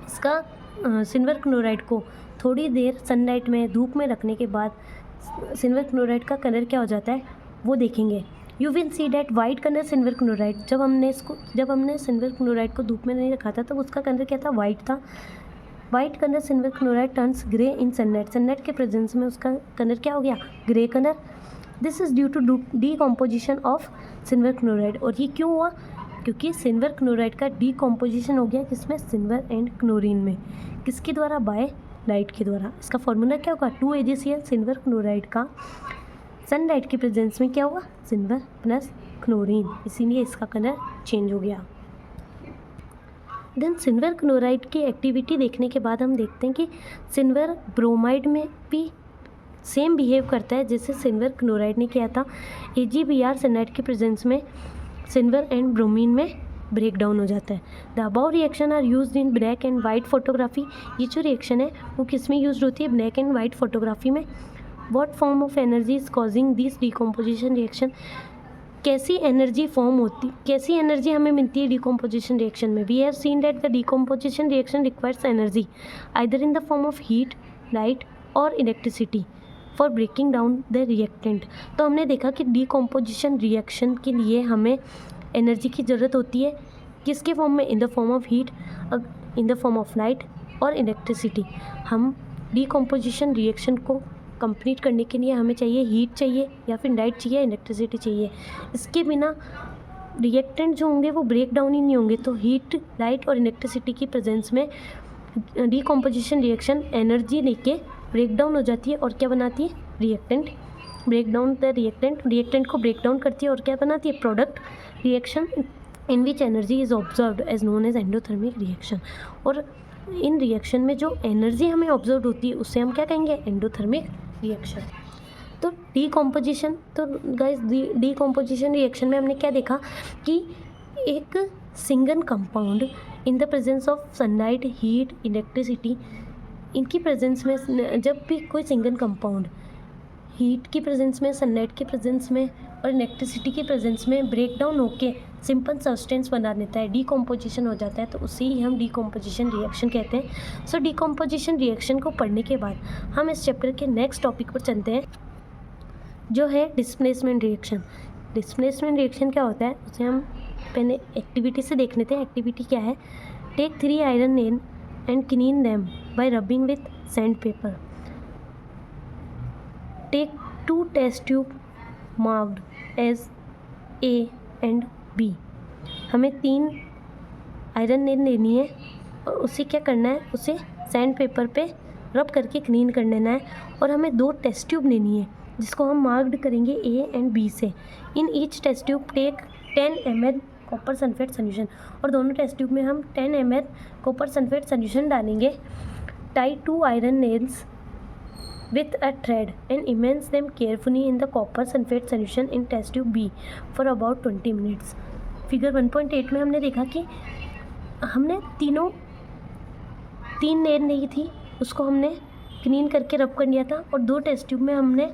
इसका सिल्वर क्लोराइड को थोड़ी देर सनलाइट में धूप में रखने के बाद सिल्वर क्लोराइड का कलर क्या हो जाता है वो देखेंगे। You will see that white colour silver chloride, जब हमने सिल्वर क्लोराइड को धूप में नहीं रखा था तब उसका कलर क्या था, वाइट था। White colour silver chloride turns grey in sunlight के प्रेजेंस में उसका कलर क्या हो गया, grey colour. This is due to decomposition of silver chloride. और ये क्यों हुआ, क्योंकि सिल्वर क्लोराइड का डीकम्पोजिशन हो गया किसमें, सिल्वर एंड क्लोरीन में। किसके द्वारा, बाय लाइट के द्वारा। इसका फॉर्मूला क्या होगा, 2AgCl सिल्वर क्लोराइड का सनलाइट की प्रेजेंस में क्या हुआ, सिल्वर प्लस क्लोरीन, इसीलिए इसका कलर चेंज हो गया। देन सिल्वर क्लोराइड की एक्टिविटी देखने के बाद हम देखते हैं कि सिल्वर ब्रोमाइड में भी सेम बिहेव करता है जैसे सिल्वर क्लोराइड ने किया था। AgBr सनलाइट की प्रेजेंस में सिल्वर एंड ब्रोमीन में ब्रेक डाउन हो जाता है। The above reaction are used in black and white photography. ये जो रिएक्शन है वो किस में यूज होती है, ब्लैक एंड वाइट फोटोग्राफी में। What form of energy is causing this decomposition reaction, कैसी एनर्जी हमें मिलती है डिकम्पोजिशन रिएक्शन में। We have seen that the decomposition reaction requires energy either in the form of heat, light और electricity for breaking down the reactant. तो हमने देखा कि डिकम्पोजिशन रिएक्शन के लिए हमें एनर्जी की ज़रूरत होती है, किसके फॉर्म में, इन the form of heat, in the form of light और इलेक्ट्रिसिटी। हम डिकम्पोजिशन रिएक्शन को कंप्लीट करने के लिए हमें चाहिए हीट चाहिए या फिर लाइट चाहिए, इलेक्ट्रिसिटी चाहिए। इसके बिना रिएक्टेंट जो होंगे वो ब्रेक डाउन ही नहीं होंगे। तो हीट, लाइट और इलेक्ट्रिसिटी की प्रेजेंस में डिकम्पोजिशन रिएक्शन एनर्जी लेके ब्रेक डाउन हो जाती है और क्या बनाती है, reactant. Break down the reactant को ब्रेक डाउन करती है और क्या बनाती है, product. Reaction in which energy is absorbed as known as endothermic reaction. और इन रिएक्शन में जो एनर्जी हमें ऑब्जर्व होती है उससे हम क्या कहेंगे, एंडोथर्मिक रिएक्शन। तो डिकम्पोजिशन, तो गाइस डिकम्पोजिशन रिएक्शन में हमने क्या देखा कि एक single compound in the presence of sunlight, heat, electricity, इनकी प्रेजेंस में जब भी कोई सिंगल कंपाउंड हीट की प्रेजेंस में, सनलाइट की प्रेजेंस में और इलेक्ट्रिसिटी की प्रेजेंस में ब्रेक डाउन होके सिंपल सब्सटेंस बना देता है, डीकम्पोजिशन हो जाता है, तो उसे ही हम डीकम्पोजिशन रिएक्शन कहते हैं। सो डीकम्पोजिशन रिएक्शन को पढ़ने के बाद हम इस चैप्टर के नेक्स्ट टॉपिक पर चलते हैं, जो है डिस्प्लेसमेंट रिएक्शन। डिस्प्लेसमेंट रिएक्शन क्या होता है उसे हम पहले एक्टिविटी से देख लेते हैं। एक्टिविटी क्या है? Take 3 iron nail and clean them by rubbing with sand paper. Take 2 test tube marked as A and B. हमें 3 आयरन नेल लेनी है और उसे क्या करना है, उसे सैंड पेपर पे रब करके क्लीन कर लेना है। और हमें 2 टेस्ट ट्यूब लेनी है जिसको हम मार्क्ड करेंगे ए एंड बी से। In each test tube take 10 ml copper sulphate solution, और दोनों टेस्ट ट्यूब में हम 10 ml कॉपर सल्फेट सोल्यूशन डालेंगे। Tie 2 iron nails with a thread and immerse them carefully in the copper sulfate solution in test tube B for about 20 minutes। Figure 1.8 में हमने देखा कि हमने 3 नेल ली थी, उसको हमने क्लीन करके रब कर लिया था, और 2 टेस्ट ट्यूब में हमने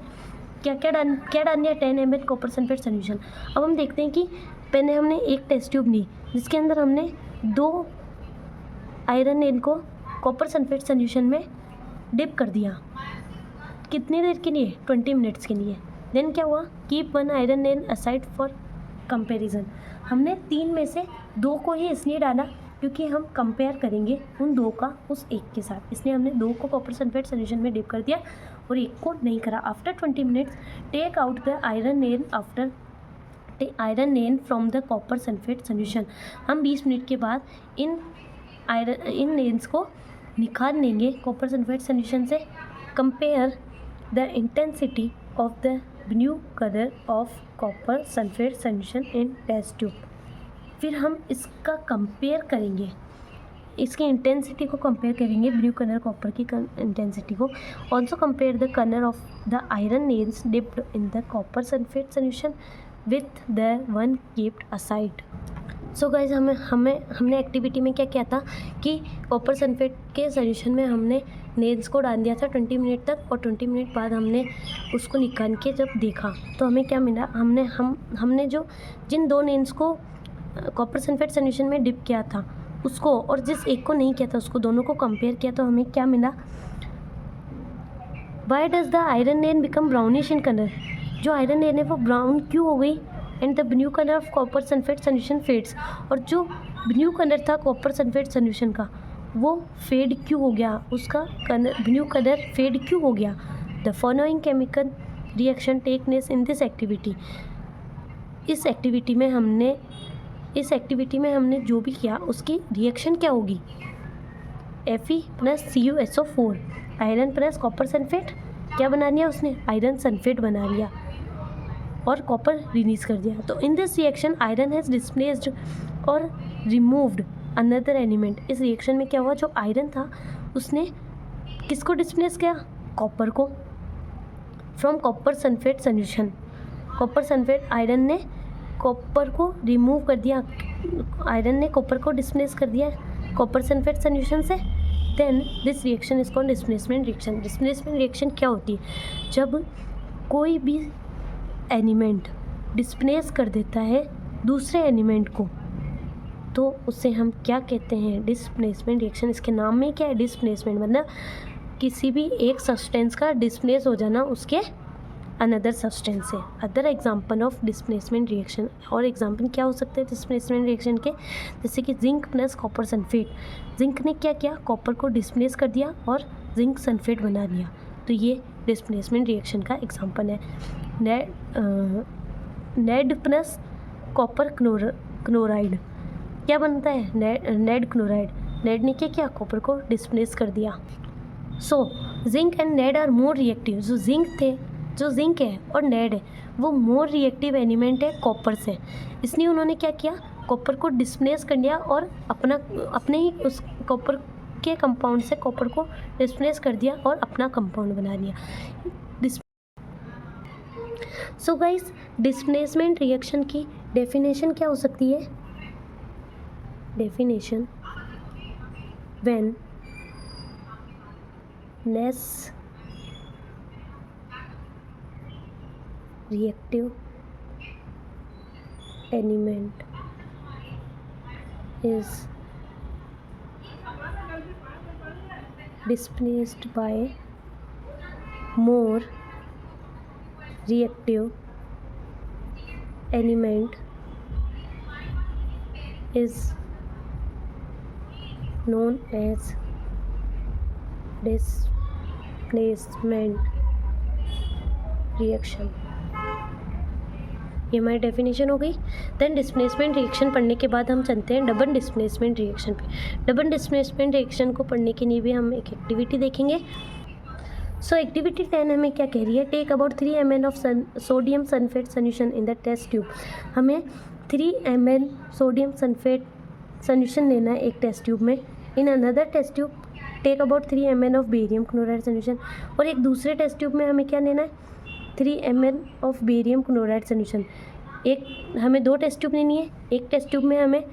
क्या डाल दिया, 10 ml कॉपर सल्फेट सोल्यूशन। अब हम देखते हैं कि पहले हमने एक टेस्ट ट्यूब ली जिसके अंदर हमने 2 आयरन नेल को कॉपर सल्फेट सोल्यूशन में डिप कर दिया। कितनी देर के लिए? 20 मिनट्स के लिए। देन क्या हुआ? Keep 1 iron nail aside for comparison. हमने 3 में से 2 को ही इसलिए डाला क्योंकि हम कंपेयर करेंगे उन 2 का उस एक के साथ, इसलिए हमने 2 को कॉपर सल्फेट सोल्यूशन में डिप कर दिया और एक को नहीं करा। After 20 minutes take out the iron nail from the copper sulphate solution. हम 20 मिनट के बाद इन नेल्स को निकाल लेंगे कॉपर सल्फेट सोल्यूशन से। Compare the intensity of the blue color of copper sulfate solution in test tube। फिर हम इसका कंपेयर करेंगे, इसकी इंटेंसिटी को कंपेयर करेंगे, ब्लू कलर कॉपर की इंटेंसिटी को। Also compare the colour of the iron nails dipped in the copper sulphate solution with the one keeped aside. So guys हमने एक्टिविटी में क्या किया था कि कॉपर सल्फेट के सोल्यूशन में हमने नेल्स को डाल दिया था 20 मिनट तक, और 20 मिनट बाद हमने उसको निकाल के जब देखा तो हमें क्या मिला, हमने जिन 2 नेल्स को कॉपर सल्फेट सोल्यूशन में डिप किया था उसको, और जिस एक को नहीं किया था उसको, दोनों को कंपेयर किया तो हमें क्या मिला? Why does the iron nail become brownish in colour? जो आयरन नेल है वो ब्राउन क्यों हो गई? And the blue colour of copper sulphate solution fades. और जो ब्लू कलर था कॉपर सल्फेट सोल्यूशन का वो फेड क्यों हो गया? उसका ब्लू कलर फेड क्यों हो गया? The following chemical reaction take place in this activity. इस एक्टिविटी में हमने जो भी किया उसकी रिएक्शन क्या होगी? Fe plus CuSO4, iron plus copper sulphate क्या बना लिया उसने? आयरन सल्फेट बना लिया और कॉपर रिलीज कर दिया। तो इन this reaction iron has displaced और रिमूव्ड अनदर एलिमेंट। इस रिएक्शन में क्या हुआ? जो आयरन था उसने किसको डिस्प्लेस किया? कॉपर को, from copper sulphate solution. Copper sulphate iron ने कॉपर को रिमूव कर दिया, आयरन ने कॉपर को डिस्प्लेस कर दिया कॉपर सल्फेट सोल्यूशन से। Then this reaction is called displacement reaction. Displacement reaction क्या होती है? जब कोई भी एलिमेंट डिस्प्लेस कर देता है दूसरे एलिमेंट को तो उसे हम क्या कहते हैं? Displacement reaction. इसके नाम में क्या है? डिस्प्लेसमेंट, मतलब किसी भी एक सब्सटेंस का डिस्प्लेस हो जाना उसके अनदर सब्सटेंस से। Other example of displacement reaction, और एग्जांपल क्या हो सकते हैं डिस्प्लेसमेंट रिएक्शन के? जैसे कि zinc plus copper sulphate. Zinc ने क्या किया? कॉपर को डिस्प्लेस कर दिया और जिंक सल्फेट बना लिया, तो ये डिस्प्लेसमेंट रिएक्शन का एग्जांपल है। नेड प्लस कॉपर क्लोराइड क्या बनता है? नेड क्लोराइड। नेड ने क्या किया? कॉपर को डिस्प्लेस कर दिया। So zinc and lead are more reactive. जो जिंक है और नेड है वो मोर रिएक्टिव एलिमेंट है कॉपर से, इसलिए उन्होंने क्या किया? कॉपर को डिस्प्लेस कर दिया और अपने ही उस कॉपर के कंपाउंड से कॉपर को डिस्प्लेस कर दिया और अपना कंपाउंड बना लिया। सो गाइस, डिस्प्लेसमेंट रिएक्शन की डेफिनेशन क्या हो सकती है? Definition, when less reactive element is displaced by more reactive element is known as displacement reaction। ये हमारी डेफिनेशन हो गई। देन डिस्प्लेसमेंट रिएक्शन पढ़ने के बाद हम चलते हैं डबल डिस्प्लेसमेंट रिएक्शन पे। डबल डिस्प्लेसमेंट रिएक्शन को पढ़ने के लिए भी हम एक एक्टिविटी देखेंगे। सो एक्टिविटी 10 हमें क्या कह रही है, take about 3 ml of sodium sulphate solution in the test tube. हमें 3 ml सोडियम सल्फेट सोल्यूशन लेना है एक टेस्ट ट्यूब में। In another test tube take about 3 ml of barium chloride solution. और एक दूसरे टेस्ट ट्यूब में हमें क्या लेना है, 3 ml of barium chloride solution. एक हमें 2 टेस्ट ट्यूब लेनी है। एक टेस्ट ट्यूब में हमें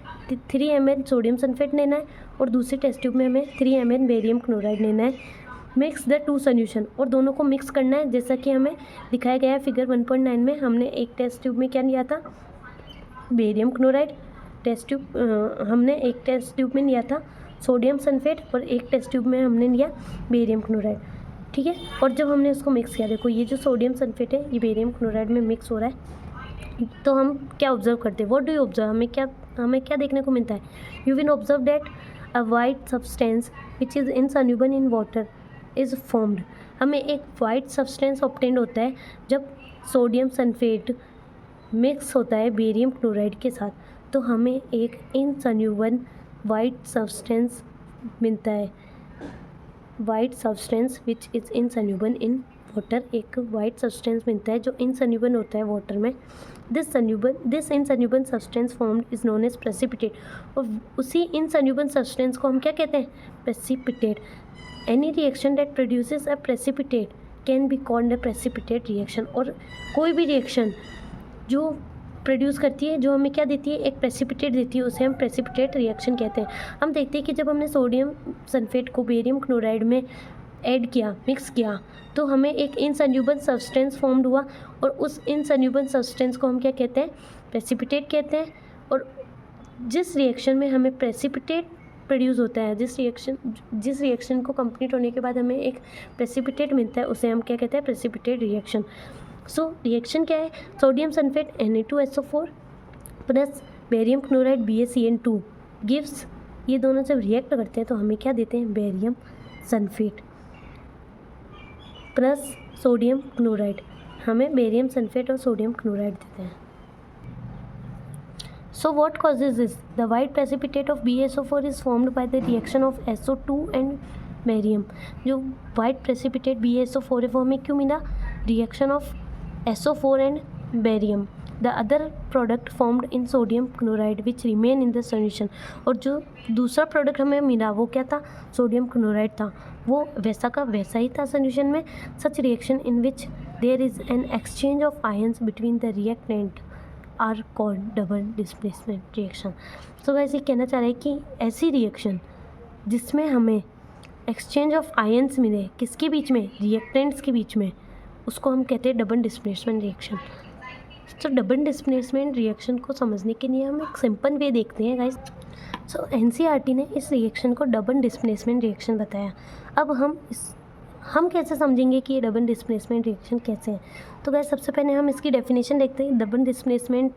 3 ml सोडियम सल्फेट लेना है और दूसरे टेस्ट ट्यूब में हमें 3 ml बेरियम क्लोराइड लेना है। मिक्स द 2 सोल्यूशन, और दोनों को मिक्स करना है जैसा कि हमें दिखाया गया है फिगर 1.9 में। हमने एक टेस्ट ट्यूब में क्या लिया था, बेरियम क्लोराइड। हमने एक टेस्ट ट्यूब में लिया था सोडियम सल्फेट और एक टेस्ट ट्यूब में हमने लिया बेरियम क्लोराइड, ठीक है। और जब हमने उसको मिक्स किया, देखो ये जो सोडियम सल्फेट है ये बेरियम क्लोराइड में मिक्स हो रहा है, तो हम क्या ऑब्जर्व करते हैं, व्हाट डू यू ऑब्जर्व, हमें क्या देखने को मिलता है। You will observe that a white substance which is insoluble in water is formed. हमें एक वाइट सब्सटेंस ऑब्टेंड होता है जब सोडियम सल्फेट मिक्स होता है बेरियम क्लोराइड के साथ, तो हमें एक इनसॉल्युबल वाइट सब्सटेंस मिलता है। White substance which is insoluble in water, एक वाइट सब्सटेंस मिलता है जो इनसॉल्युबल होता है वाटर में। This insoluble substance formed is known as precipitate. और उसी इनसॉल्युबल सब्सटेंस को हम क्या कहते हैं, precipitate. Any reaction that produces a precipitate can be called a precipitate reaction. और कोई भी रिएक्शन जो प्रोड्यूस करती है, जो हमें क्या देती है, एक प्रेसिपिटेट देती है, उसे हम प्रेसिपिटेट रिएक्शन कहते हैं। हम देखते हैं कि जब हमने सोडियम सल्फेट को बेरियम क्लोराइड में ऐड किया, मिक्स किया, तो हमें एक इनसॉल्युबल सब्सटेंस फॉर्म्ड हुआ, और उस इनसॉल्युबल सब्सटेंस को हम क्या कहते हैं, प्रेसिपिटेट कहते हैं। और जिस रिएक्शन में हमें प्रेसिपिटेट प्रोड्यूस होता है, जिस रिएक्शन को कंप्लीट होने के बाद हमें एक प्रेसिपिटेट मिलता है, उसे हम क्या कहते हैं, प्रेसिपिटेट रिएक्शन। सो रिएक्शन क्या है, sodium sulphate Na2SO4 plus barium chloride BaCN2 gives, ये दोनों जब रिएक्ट करते हैं तो हमें क्या देते हैं, barium sulphate plus sodium chloride, हमें बेरियम सल्फेट और सोडियम क्लोराइड देते हैं। So what causes this? The white precipitate of BaSO4 is formed by the reaction of SO2 and barium। जो white precipitate BaSO4 है वो हमें क्यों मिला, reaction of SO4 and barium। The other product formed in sodium chloride which remain in the solution। और जो दूसरा product हमें मिला वो क्या था, सोडियम क्लोराइड था, वो वैसा का वैसा ही था सोल्यूशन में। Such reaction in which there is an exchange of ions between the reactant are called double displacement reaction. So guys ये कहना चाह रहे हैं कि ऐसी रिएक्शन जिसमें हमें एक्सचेंज ऑफ आयंस मिले, किसके बीच में, रिएक्टेंट्स के बीच में, उसको हम कहते हैं डबल डिस्प्लेसमेंट रिएक्शन। तो डबल डिस्प्लेसमेंट रिएक्शन को समझने के लिए हम एक सिंपल वे देखते हैं गाइस। सो एनसीईआरटी ने इस रिएक्शन को डबल डिस्प्लेसमेंट रिएक्शन बताया। अब हम कैसे समझेंगे कि ये डबल डिस्प्लेसमेंट रिएक्शन कैसे है। तो गाइस सबसे पहले हम इसकी डेफिनेशन देखते हैं। डबल डिस्प्लेसमेंट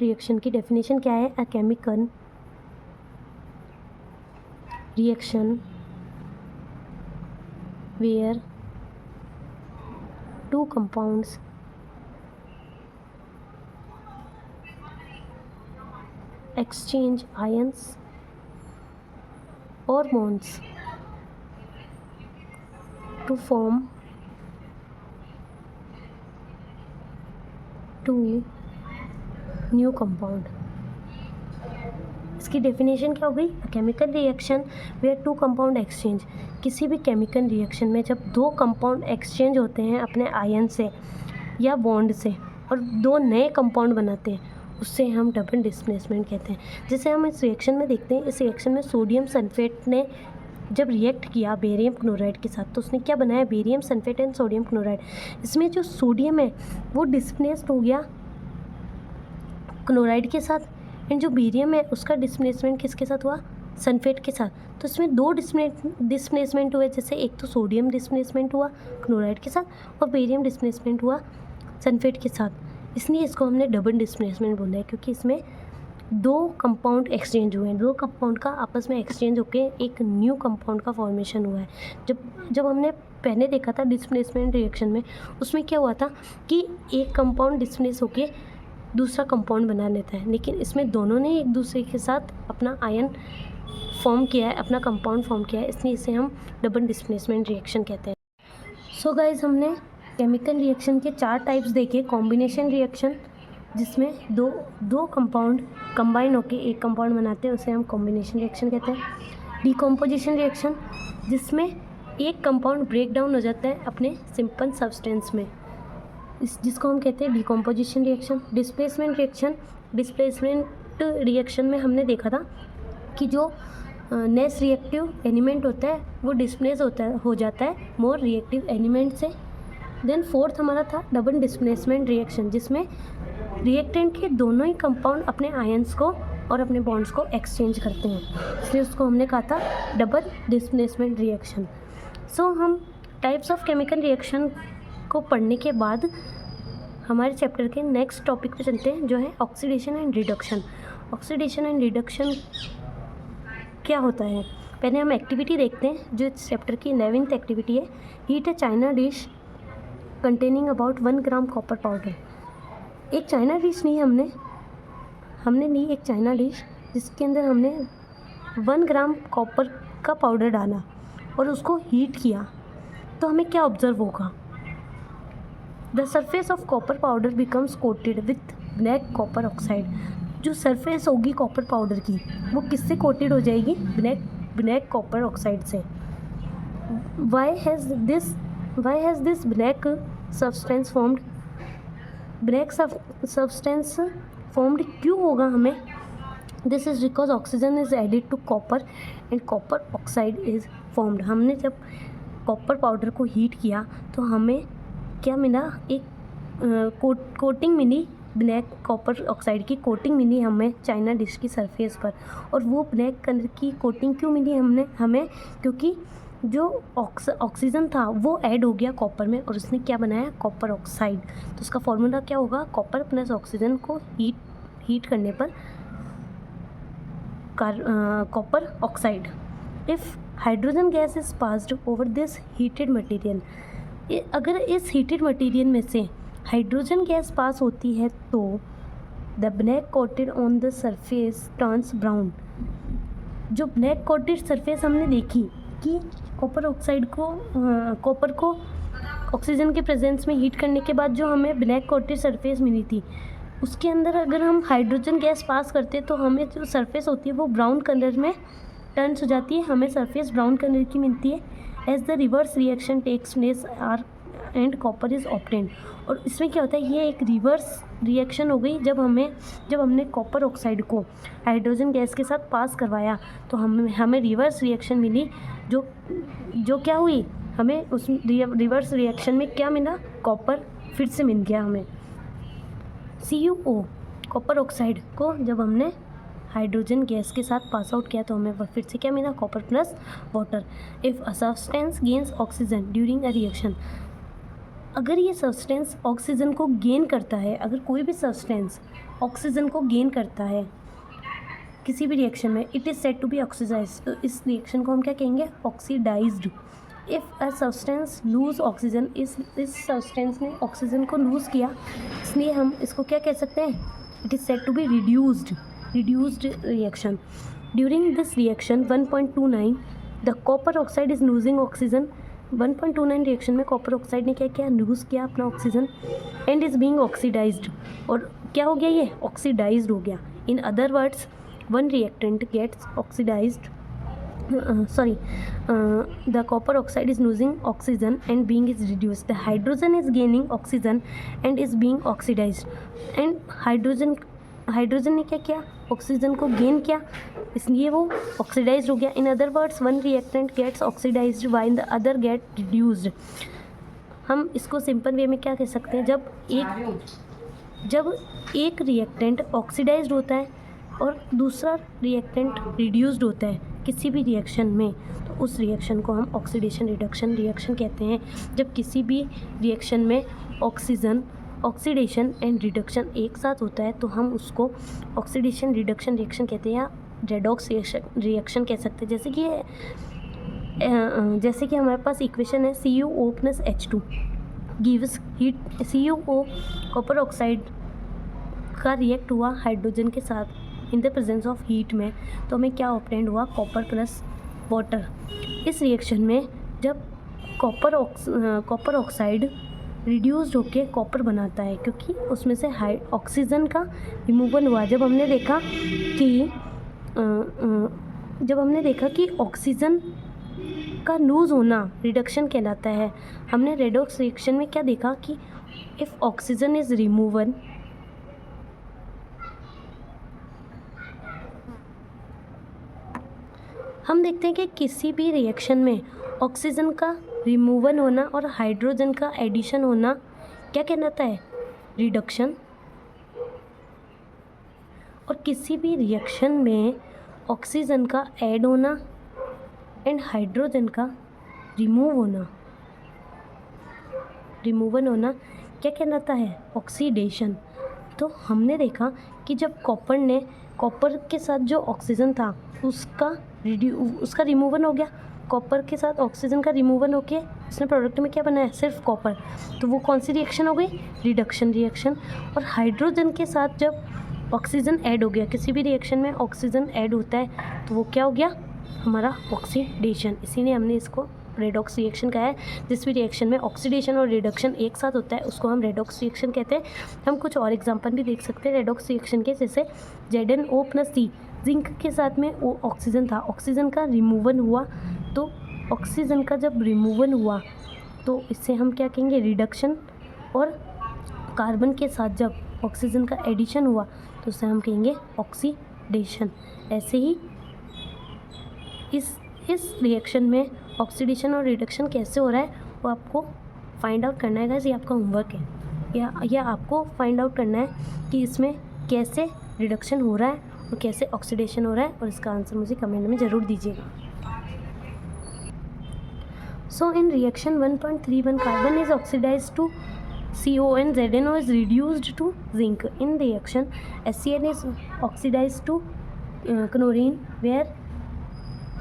रिएक्शन की डेफिनेशन क्या है, a chemical reaction where two compounds exchange ions or bonds to form two new compound। इसकी डेफिनेशन क्या हो गई, chemical reaction where two compound exchange. किसी भी केमिकल रिएक्शन में जब 2 कंपाउंड एक्सचेंज होते हैं अपने आयन से या बॉन्ड से और 2 नए कंपाउंड बनाते हैं, उससे हम डबल डिस्प्लेसमेंट कहते हैं। जैसे हम इस रिएक्शन में देखते हैं, इस रिएक्शन में सोडियम सल्फेट ने जब रिएक्ट किया बेरियम क्लोराइड के साथ, तो उसने क्या बनाया, barium sulphate and sodium chloride. इसमें जो सोडियम है वो डिस्प्लेस्ड हो गया क्लोराइड के साथ, एंड जो बेरियम है उसका डिस्प्लेसमेंट किसके साथ हुआ, सल्फेट के साथ। तो इसमें दो डिस्प्लेसमेंट हुए, जैसे एक तो सोडियम डिस्प्लेसमेंट हुआ क्लोराइड के साथ और बेरियम डिस्प्लेसमेंट हुआ सल्फेट के साथ। इसलिए इसको हमने डबल डिस्प्लेसमेंट बोला है, क्योंकि इसमें दो कंपाउंड एक्सचेंज हुए हैं, दो कंपाउंड का आपस में एक्सचेंज होकर एक न्यू कंपाउंड का फॉर्मेशन हुआ है। जब हमने पहले देखा था डिस्प्लेसमेंट रिएक्शन में, उसमें क्या हुआ था कि एक कंपाउंड डिस्प्लेस होके दूसरा कंपाउंड बना लेता है, लेकिन इसमें दोनों ने एक दूसरे के साथ अपना आयन फॉर्म किया है, अपना कंपाउंड फॉर्म किया है, इसलिए इसे हम डबल डिस्प्लेसमेंट रिएक्शन कहते हैं। सो गाइस, हमने केमिकल रिएक्शन के 4 टाइप्स देखे। कॉम्बिनेशन रिएक्शन, जिसमें दो कंपाउंड कंबाइन होकर एक कंपाउंड बनाते हैं, उसे हम कॉम्बिनेशन रिएक्शन कहते हैं। डिकम्पोजिशन रिएक्शन, जिसमें एक कंपाउंड ब्रेक डाउन हो जाता है अपने सिंपल सब्सटेंस में, जिसको हम कहते हैं decomposition reaction. Displacement reaction, displacement reaction में हमने देखा था कि जो नेस रिएक्टिव एलिमेंट होता है वो डिस्प्लेस हो जाता है मोर रिएक्टिव एलिमेंट से। देन फोर्थ हमारा था डबल डिस्प्लेसमेंट रिएक्शन, जिसमें रिएक्टेंट के दोनों ही कंपाउंड अपने आयंस को और अपने बॉन्ड्स को एक्सचेंज करते हैं, इसलिए उसको हमने कहा था डबल डिस्प्लेसमेंट रिएक्शन। सो हम टाइप्स ऑफ केमिकल रिएक्शन को पढ़ने के बाद हमारे चैप्टर के नेक्स्ट टॉपिक पे चलते हैं, जो है oxidation and reduction. Oxidation and reduction क्या होता है, पहले हम एक्टिविटी देखते हैं, जो इस चैप्टर की 11th एक्टिविटी है। Heat a china dish containing about 1 gram copper powder. एक चाइना डिश ली हमने ली एक चाइना डिश, जिसके अंदर हमने 1 ग्राम कॉपर का पाउडर डाला और उसको हीट किया, तो हमें क्या ऑब्जर्व होगा। The surface of copper powder becomes coated with black copper oxide. जो सरफेस होगी कॉपर पाउडर की, वो किससे कोटेड हो जाएगी, ब्लैक कॉपर ऑक्साइड से। Why has this black substance formed, black substance formed क्यों होगा हमें। This is because oxygen is added to copper and copper oxide is formed. हमने जब कॉपर पाउडर को हीट किया तो हमें क्या मिला, एक कोटिंग मिली, ब्लैक कॉपर ऑक्साइड की कोटिंग मिली हमें चाइना डिश की सरफेस पर। और वो ब्लैक कलर की कोटिंग क्यों मिली हमें, क्योंकि जो ऑक्सीजन था वो ऐड हो गया कॉपर में और उसने क्या बनाया, कॉपर ऑक्साइड। तो उसका फॉर्मूला क्या होगा, कॉपर प्लस ऑक्सीजन को हीट करने पर copper oxide. If hydrogen gas is passed over this heated material, अगर इस हीटेड मटेरियल में से हाइड्रोजन गैस पास होती है तो the black coated on the surface turns brown. जो ब्लैक कोटेड सरफेस हमने देखी कि कॉपर ऑक्साइड को कॉपर को ऑक्सीजन के प्रेजेंस में हीट करने के बाद जो हमें ब्लैक कोटेड सरफेस मिली थी, उसके अंदर अगर हम हाइड्रोजन गैस पास करते तो हमें जो सरफेस होती है वो ब्राउन कलर में टर्न्स हो जाती है, हमें सरफेस ब्राउन कलर की मिलती है। As the reverse reaction takes place are and copper is obtained. और इसमें क्या होता है, ये एक रिवर्स रिएक्शन हो गई। जब हमने कॉपर ऑक्साइड को हाइड्रोजन गैस के साथ पास करवाया तो हमें रिवर्स रिएक्शन मिली, जो क्या हुई, हमें उस रिवर्स रिएक्शन में क्या मिला, कॉपर फिर से मिल गया हमें। CuO कॉपर ऑक्साइड को जब हमने हाइड्रोजन गैस के साथ पास आउट किया तो हमें फिर से क्या मिला, copper plus water. If a substance gains oxygen during a reaction, अगर ये सब्सटेंस ऑक्सीजन को गेन करता है, अगर कोई भी सब्सटेंस ऑक्सीजन को गेन करता है किसी भी रिएक्शन में, it is said to be oxidised. तो इस रिएक्शन को हम क्या कहेंगे, oxidised. If a substance lose oxygen, इस सब्सटेंस ने ऑक्सीजन को लूज़ किया, इसलिए हम इसको क्या कह सकते हैं, it is said to be reduced reaction. During this reaction 1.29 the copper oxide is losing oxygen. 1.29 reaction में कॉपर ऑक्साइड ने क्या किया, लूज़ किया अपना oxygen and is being oxidised. और क्या हो गया, ये ऑक्सीडाइज्ड हो गया। In other words, one reactant gets oxidised, the copper oxide is losing oxygen and being is reduced. The hydrogen is gaining oxygen and is being oxidized. And hydrogen ने क्या किया, ऑक्सीजन को गेन किया, इसलिए वो oxidised हो गया। In other words, one reactant gets oxidised while the other get reduced. हम इसको सिंपल वे में क्या कह सकते हैं, जब जब एक रिएक्टेंट ऑक्सीडाइज्ड होता है और दूसरा रिएक्टेंट रिड्यूस्ड होता है किसी भी रिएक्शन में, तो उस रिएक्शन को हम ऑक्सीडेशन रिडक्शन रिएक्शन कहते हैं। जब किसी भी रिएक्शन में ऑक्सीडेशन एंड रिडक्शन एक साथ होता है तो हम उसको ऑक्सीडेशन रिडक्शन रिएक्शन कहते हैं या रेडॉक्स रिएक्शन कह सकते हैं। जैसे कि हमारे पास इक्वेशन है CuO + H2 gives heat. CuO copper oxide का रिएक्ट हुआ हाइड्रोजन के साथ इन द प्रेजेंस ऑफ हीट में, तो हमें क्या ऑब्टेंड हुआ, कॉपर प्लस वाटर। इस रिएक्शन में जब कॉपर ऑक्साइड रिड्यूस्ड होके कॉपर बनाता है क्योंकि उसमें से ऑक्सीजन का रिमूवल हुआ। जब हमने देखा कि ऑक्सीजन का लूज़ होना रिडक्शन कहलाता है। हमने रेडॉक्स रिएक्शन में क्या देखा कि इफ़ ऑक्सीजन इज़ रिमूवल, हम देखते हैं कि किसी भी रिएक्शन में ऑक्सीजन का रिमूवल होना और हाइड्रोजन का एडिशन होना क्या कहलाता है, रिडक्शन। और किसी भी रिएक्शन में ऑक्सीजन का ऐड होना एंड हाइड्रोजन का रिमूवल होना क्या कहलाता है, ऑक्सीडेशन। तो हमने देखा कि जब कॉपर के साथ जो ऑक्सीजन था उसका रिमूवल हो गया, कॉपर के साथ ऑक्सीजन का रिमूवल होके उसने प्रोडक्ट में क्या बनाया, सिर्फ कॉपर, तो वो कौन सी रिएक्शन हो गई, रिडक्शन रिएक्शन। और हाइड्रोजन के साथ जब ऑक्सीजन ऐड हो गया, किसी भी रिएक्शन में ऑक्सीजन ऐड होता है तो वो क्या हो गया, हमारा ऑक्सीडेशन। इसीलिए हमने इसको रेडॉक्स रिएक्शन कहा है। जिस भी रिएक्शन में ऑक्सीडेशन और रिडक्शन एक साथ होता है उसको हम रेडॉक्स रिएक्शन कहते हैं। हम कुछ और एग्जांपल भी देख सकते हैं रेडॉक्स रिएक्शन के, जैसे ZnO + C, जिंक के साथ में वो ऑक्सीजन था, ऑक्सीजन का रिमूवल हुआ, तो ऑक्सीजन का जब रिमूवल हुआ तो इससे हम क्या कहेंगे, रिडक्शन। और कार्बन के साथ जब ऑक्सीजन का एडिशन हुआ तो उससे हम कहेंगे ऑक्सीडेशन। ऐसे ही इस रिएक्शन में ऑक्सीडेशन और रिडक्शन कैसे हो रहा है वो आपको फाइंड आउट करना है गाइस, ये आपका होमवर्क है। या आपको फाइंड आउट करना है कि इसमें कैसे रिडक्शन हो रहा है और कैसे ऑक्सीडेशन हो रहा है, और इसका आंसर मुझे कमेंट में ज़रूर दीजिएगा। So in reaction 1.31 carbon is oxidised to CO and ZnO is reduced to zinc. In reaction HCl is oxidized to chlorine where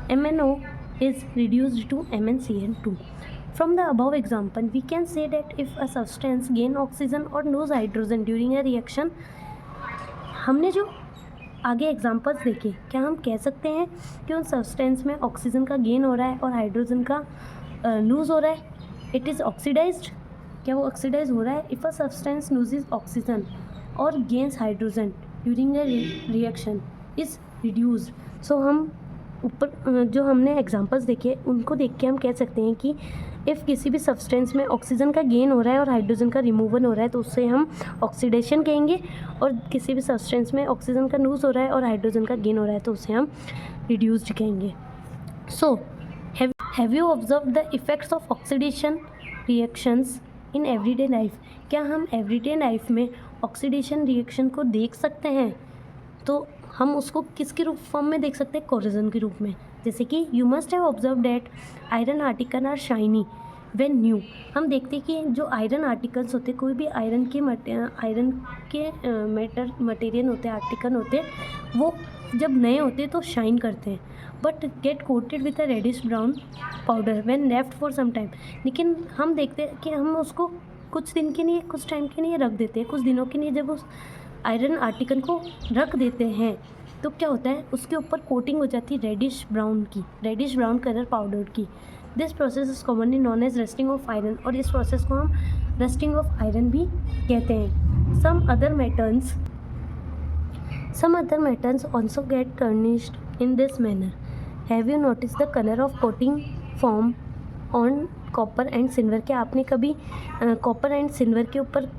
MnO is reduced to MnCl2. From the above example we can say that if a substance gain oxygen or lose hydrogen during a reaction, हमने जो आगे examples देखे, क्या हम कह सकते हैं कि उन सब्सटेंस में ऑक्सीजन का गेन हो रहा है और हाइड्रोजन का लूज़ हो रहा है, इट इज़ ऑक्सीडाइज्ड, क्या वो ऑक्सीडाइज हो रहा है। If a substance loses oxygen or gains hydrogen during a reaction is reduced. So हम ऊपर जो हमने एग्जांपल्स देखे उनको देख के हम कह सकते हैं कि इफ़ किसी भी सब्सटेंस में ऑक्सीजन का गेन हो रहा है और हाइड्रोजन का रिमूवल हो रहा है तो उससे हम ऑक्सीडेशन कहेंगे, और किसी भी सब्सटेंस में ऑक्सीजन का लूज़ हो रहा है और हाइड्रोजन का गेन हो रहा है तो उससे हम रिड्यूस्ड कहेंगे। So have you observe the effects of oxidation reactions in everyday life. क्या हम एवरीडे लाइफ में ऑक्सीडेशन रिएक्शन को देख सकते हैं? तो हम उसको किसके फॉर्म में देख सकते हैं, कोरोजन के रूप में। जैसे कि you must have observe that iron article are shiny when new. हम देखते हैं कि जो आयरन आर्टिकल्स होते हैं, कोई भी आयरन के मटेरियल होते हैं, आर्टिकल होते हैं, वो जब नए होते हैं तो शाइन करते हैं, but get coated with a reddish brown powder when left for some time. लेकिन हम देखते हैं कि हम उसको कुछ दिन के लिए, कुछ टाइम के लिए रख देते हैं, कुछ दिनों के लिए जब उस आयरन आर्टिकल को रख देते हैं तो क्या होता है, उसके ऊपर कोटिंग हो जाती है रेडिश ब्राउन कलर पाउडर की। This process is commonly known as rusting of iron, और इस प्रोसेस को हम रस्टिंग ऑफ आयरन भी कहते हैं। Some other metals also get tarnished in this manner. Have you noticed the color of coating form on copper and silver? क्या आपने कभी कॉपर एंड सिल्वर के ऊपर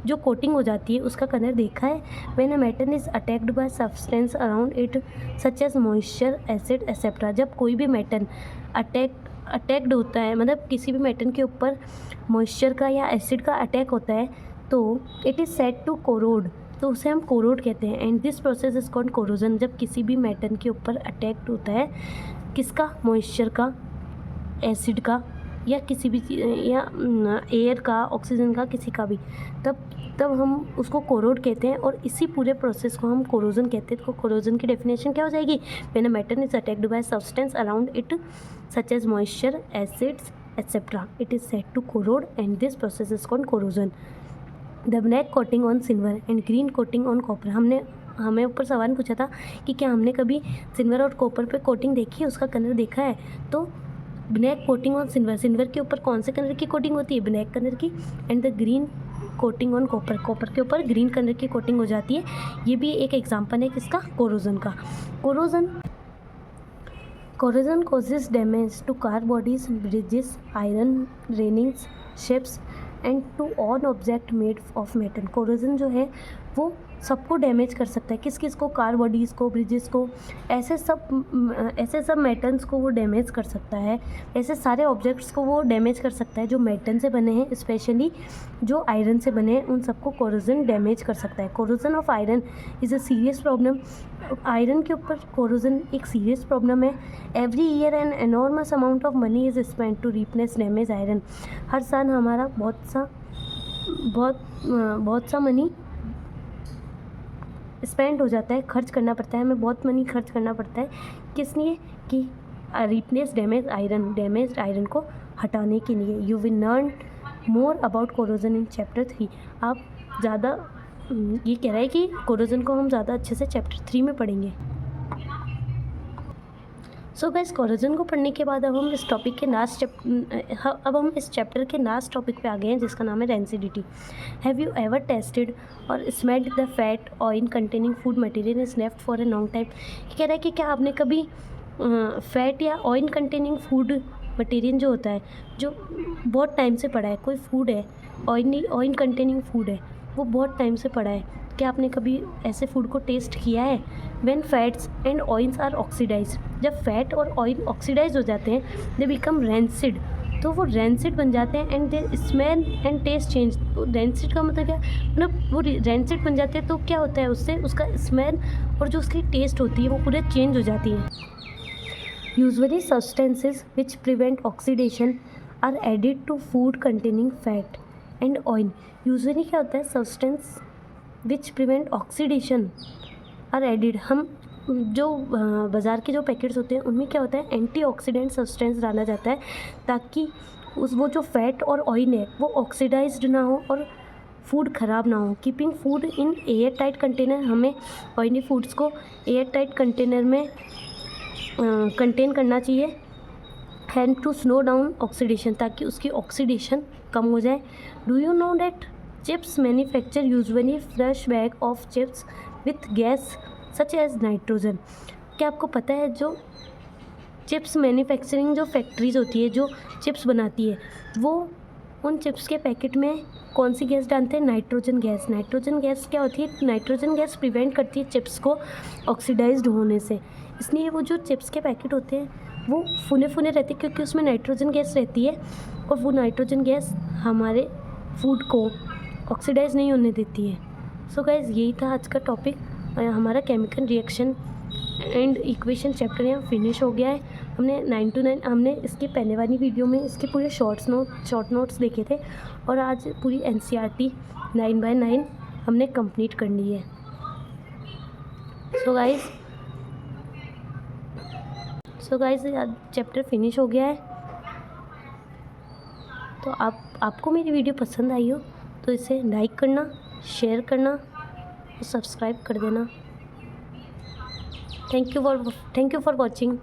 जो कोटिंग हो जाती है उसका कलर देखा है? When a metal is attacked by substance around it such as moisture, acid, etc. जब कोई भी मेटल अटैक्ड होता है, मतलब किसी भी मेटल के ऊपर मॉइस्चर का या एसिड का अटैक होता है, तो it is said to corrode, तो उसे हम कोरोड कहते हैं। And this process is called corrosion, जब किसी भी मेटल के ऊपर अटैक होता है किसका, मॉइस्चर का, एसिड का, या किसी भी या एयर का, ऑक्सीजन का, किसी का भी, तब हम उसको कोरोड कहते हैं। और इसी पूरे प्रोसेस को हम कोरोजन कहते हैं। तो कोरोजन की डेफिनेशन क्या हो जाएगी, when a metal is attacked by substance around it such as moisture, acids etcetera, it is said to corrode and this process is called corrosion. The black coating on silver and green coating on copper, हमें ऊपर सवाल पूछा था कि क्या हमने कभी silver और कॉपर पे कोटिंग देखी है, उसका कलर देखा है। तो black coating on silver, silver के ऊपर कौन से कलर की कोटिंग होती है, ब्लैक कलर की। And the green coating on copper, copper के ऊपर ग्रीन कलर की कोटिंग हो जाती है। ये भी एक एग्जांपल है किसका, कोरोजन का। Corrosion causes damage to car bodies, bridges, iron railings, ships and to all object made of metal. Corrosion जो है वो सबको डैमेज कर सकता है, किस किस को, कार बॉडीज़ को, ब्रिजेस को, ऐसे सब मेटल्स को वो डैमेज कर सकता है, ऐसे सारे ऑब्जेक्ट्स को वो डैमेज कर सकता है जो मेटल से बने हैं, स्पेशली जो आयरन से बने हैं, उन सबको कोरोजन डैमेज कर सकता है। Corrosion of iron is a serious problem, iron के ऊपर कोरोजन एक सीरियस प्रॉब्लम है। Every year an enormous amount of money is spend to replace damage iron, हर साल हमारा बहुत सा मनी स्पेंड हो जाता है, खर्च करना पड़ता है, हमें बहुत मनी खर्च करना पड़ता है, किस लिए, कि रिप्लेस डैमेज आयरन को हटाने के लिए। You will learn more about corrosion in chapter 3। आप ज़्यादा ये कह रहा है कि कोरोजन को हम ज़्यादा अच्छे से चैप्टर 3 में पढ़ेंगे। सो गाइस, कोरोजन को पढ़ने के बाद अब हम इस चैप्टर के लास्ट टॉपिक पे आ गए हैं, जिसका नाम है rancidity. Have you ever tasted or smelled the fat oil containing food material is left for a long time. कह रहा है कि क्या आपने कभी फैट या ऑयल कंटेनिंग फूड मटेरियल जो होता है, जो बहुत टाइम से पड़ा है, कोई फूड है ऑयल कंटेनिंग फूड है, वो बहुत टाइम से पड़ा है, क्या आपने कभी ऐसे फूड को टेस्ट किया है। When fats and oils are oxidise, जब फैट और ऑयल ऑक्सीडाइज हो जाते हैं, दे बिकम रेंसिड, तो वो रेंसिड बन जाते हैं। And they smell and taste change. तो रेंसिड का मतलब क्या, मतलब वो रेंसिड बन जाते हैं तो क्या होता है, उससे उसका स्मेल और जो उसकी टेस्ट होती है वो पूरे चेंज हो जाती है। Usually substances which prevent oxidation are added to food containing fat and oil. Usually क्या होता है, substance which prevent oxidation are added, हम जो बाज़ार के जो पैकेट्स होते हैं उनमें क्या होता है, एंटीऑक्सीडेंट सब्सटेंस डाला जाता है ताकि वो जो फैट और ऑयल है वो ऑक्सीडाइज्ड ना हो और फूड ख़राब ना हो। Keeping food in air tight container, हमें ऑयली फूड्स को एयर टाइट कंटेनर में कंटेन करना चाहिए। And to slow down oxidation, ताकि उसकी ऑक्सीडेशन कम हो जाए। Do you know that chips manufacture usually fresh bag of chips with gas such as nitrogen. क्या आपको पता है, जो चिप्स मैन्युफैक्चरिंग जो फैक्ट्रीज होती है, जो चिप्स बनाती है, वो उन चिप्स के पैकेट में कौन सी गैस डालते हैं, नाइट्रोजन गैस। नाइट्रोजन गैस क्या होती है, नाइट्रोजन गैस प्रिवेंट करती है चिप्स को ऑक्सीडाइज्ड होने से, इसलिए वो जो चिप्स के पैकेट होते हैं वो फुने रहते हैं, क्योंकि उसमें नाइट्रोजन गैस रहती है और वो नाइट्रोजन गैस हमारे फूड को ऑक्सीडाइज नहीं होने देती है। सो गाइज, यही था आज का टॉपिक। हमारा chemical reaction and equation chapter यहाँ फिनिश हो गया है। हमने 9 to 9 हमने इसके पहले वाली वीडियो में इसके पूरे शॉर्ट नोट्स देखे थे और आज पूरी NCERT 9/9 हमने कंप्लीट कर ली है। सो गाइज आज चैप्टर फिनिश हो गया है। तो आपको मेरी वीडियो पसंद आई हो तो इसे लाइक करना, शेयर करना और सब्सक्राइब कर देना। Thank you for watching.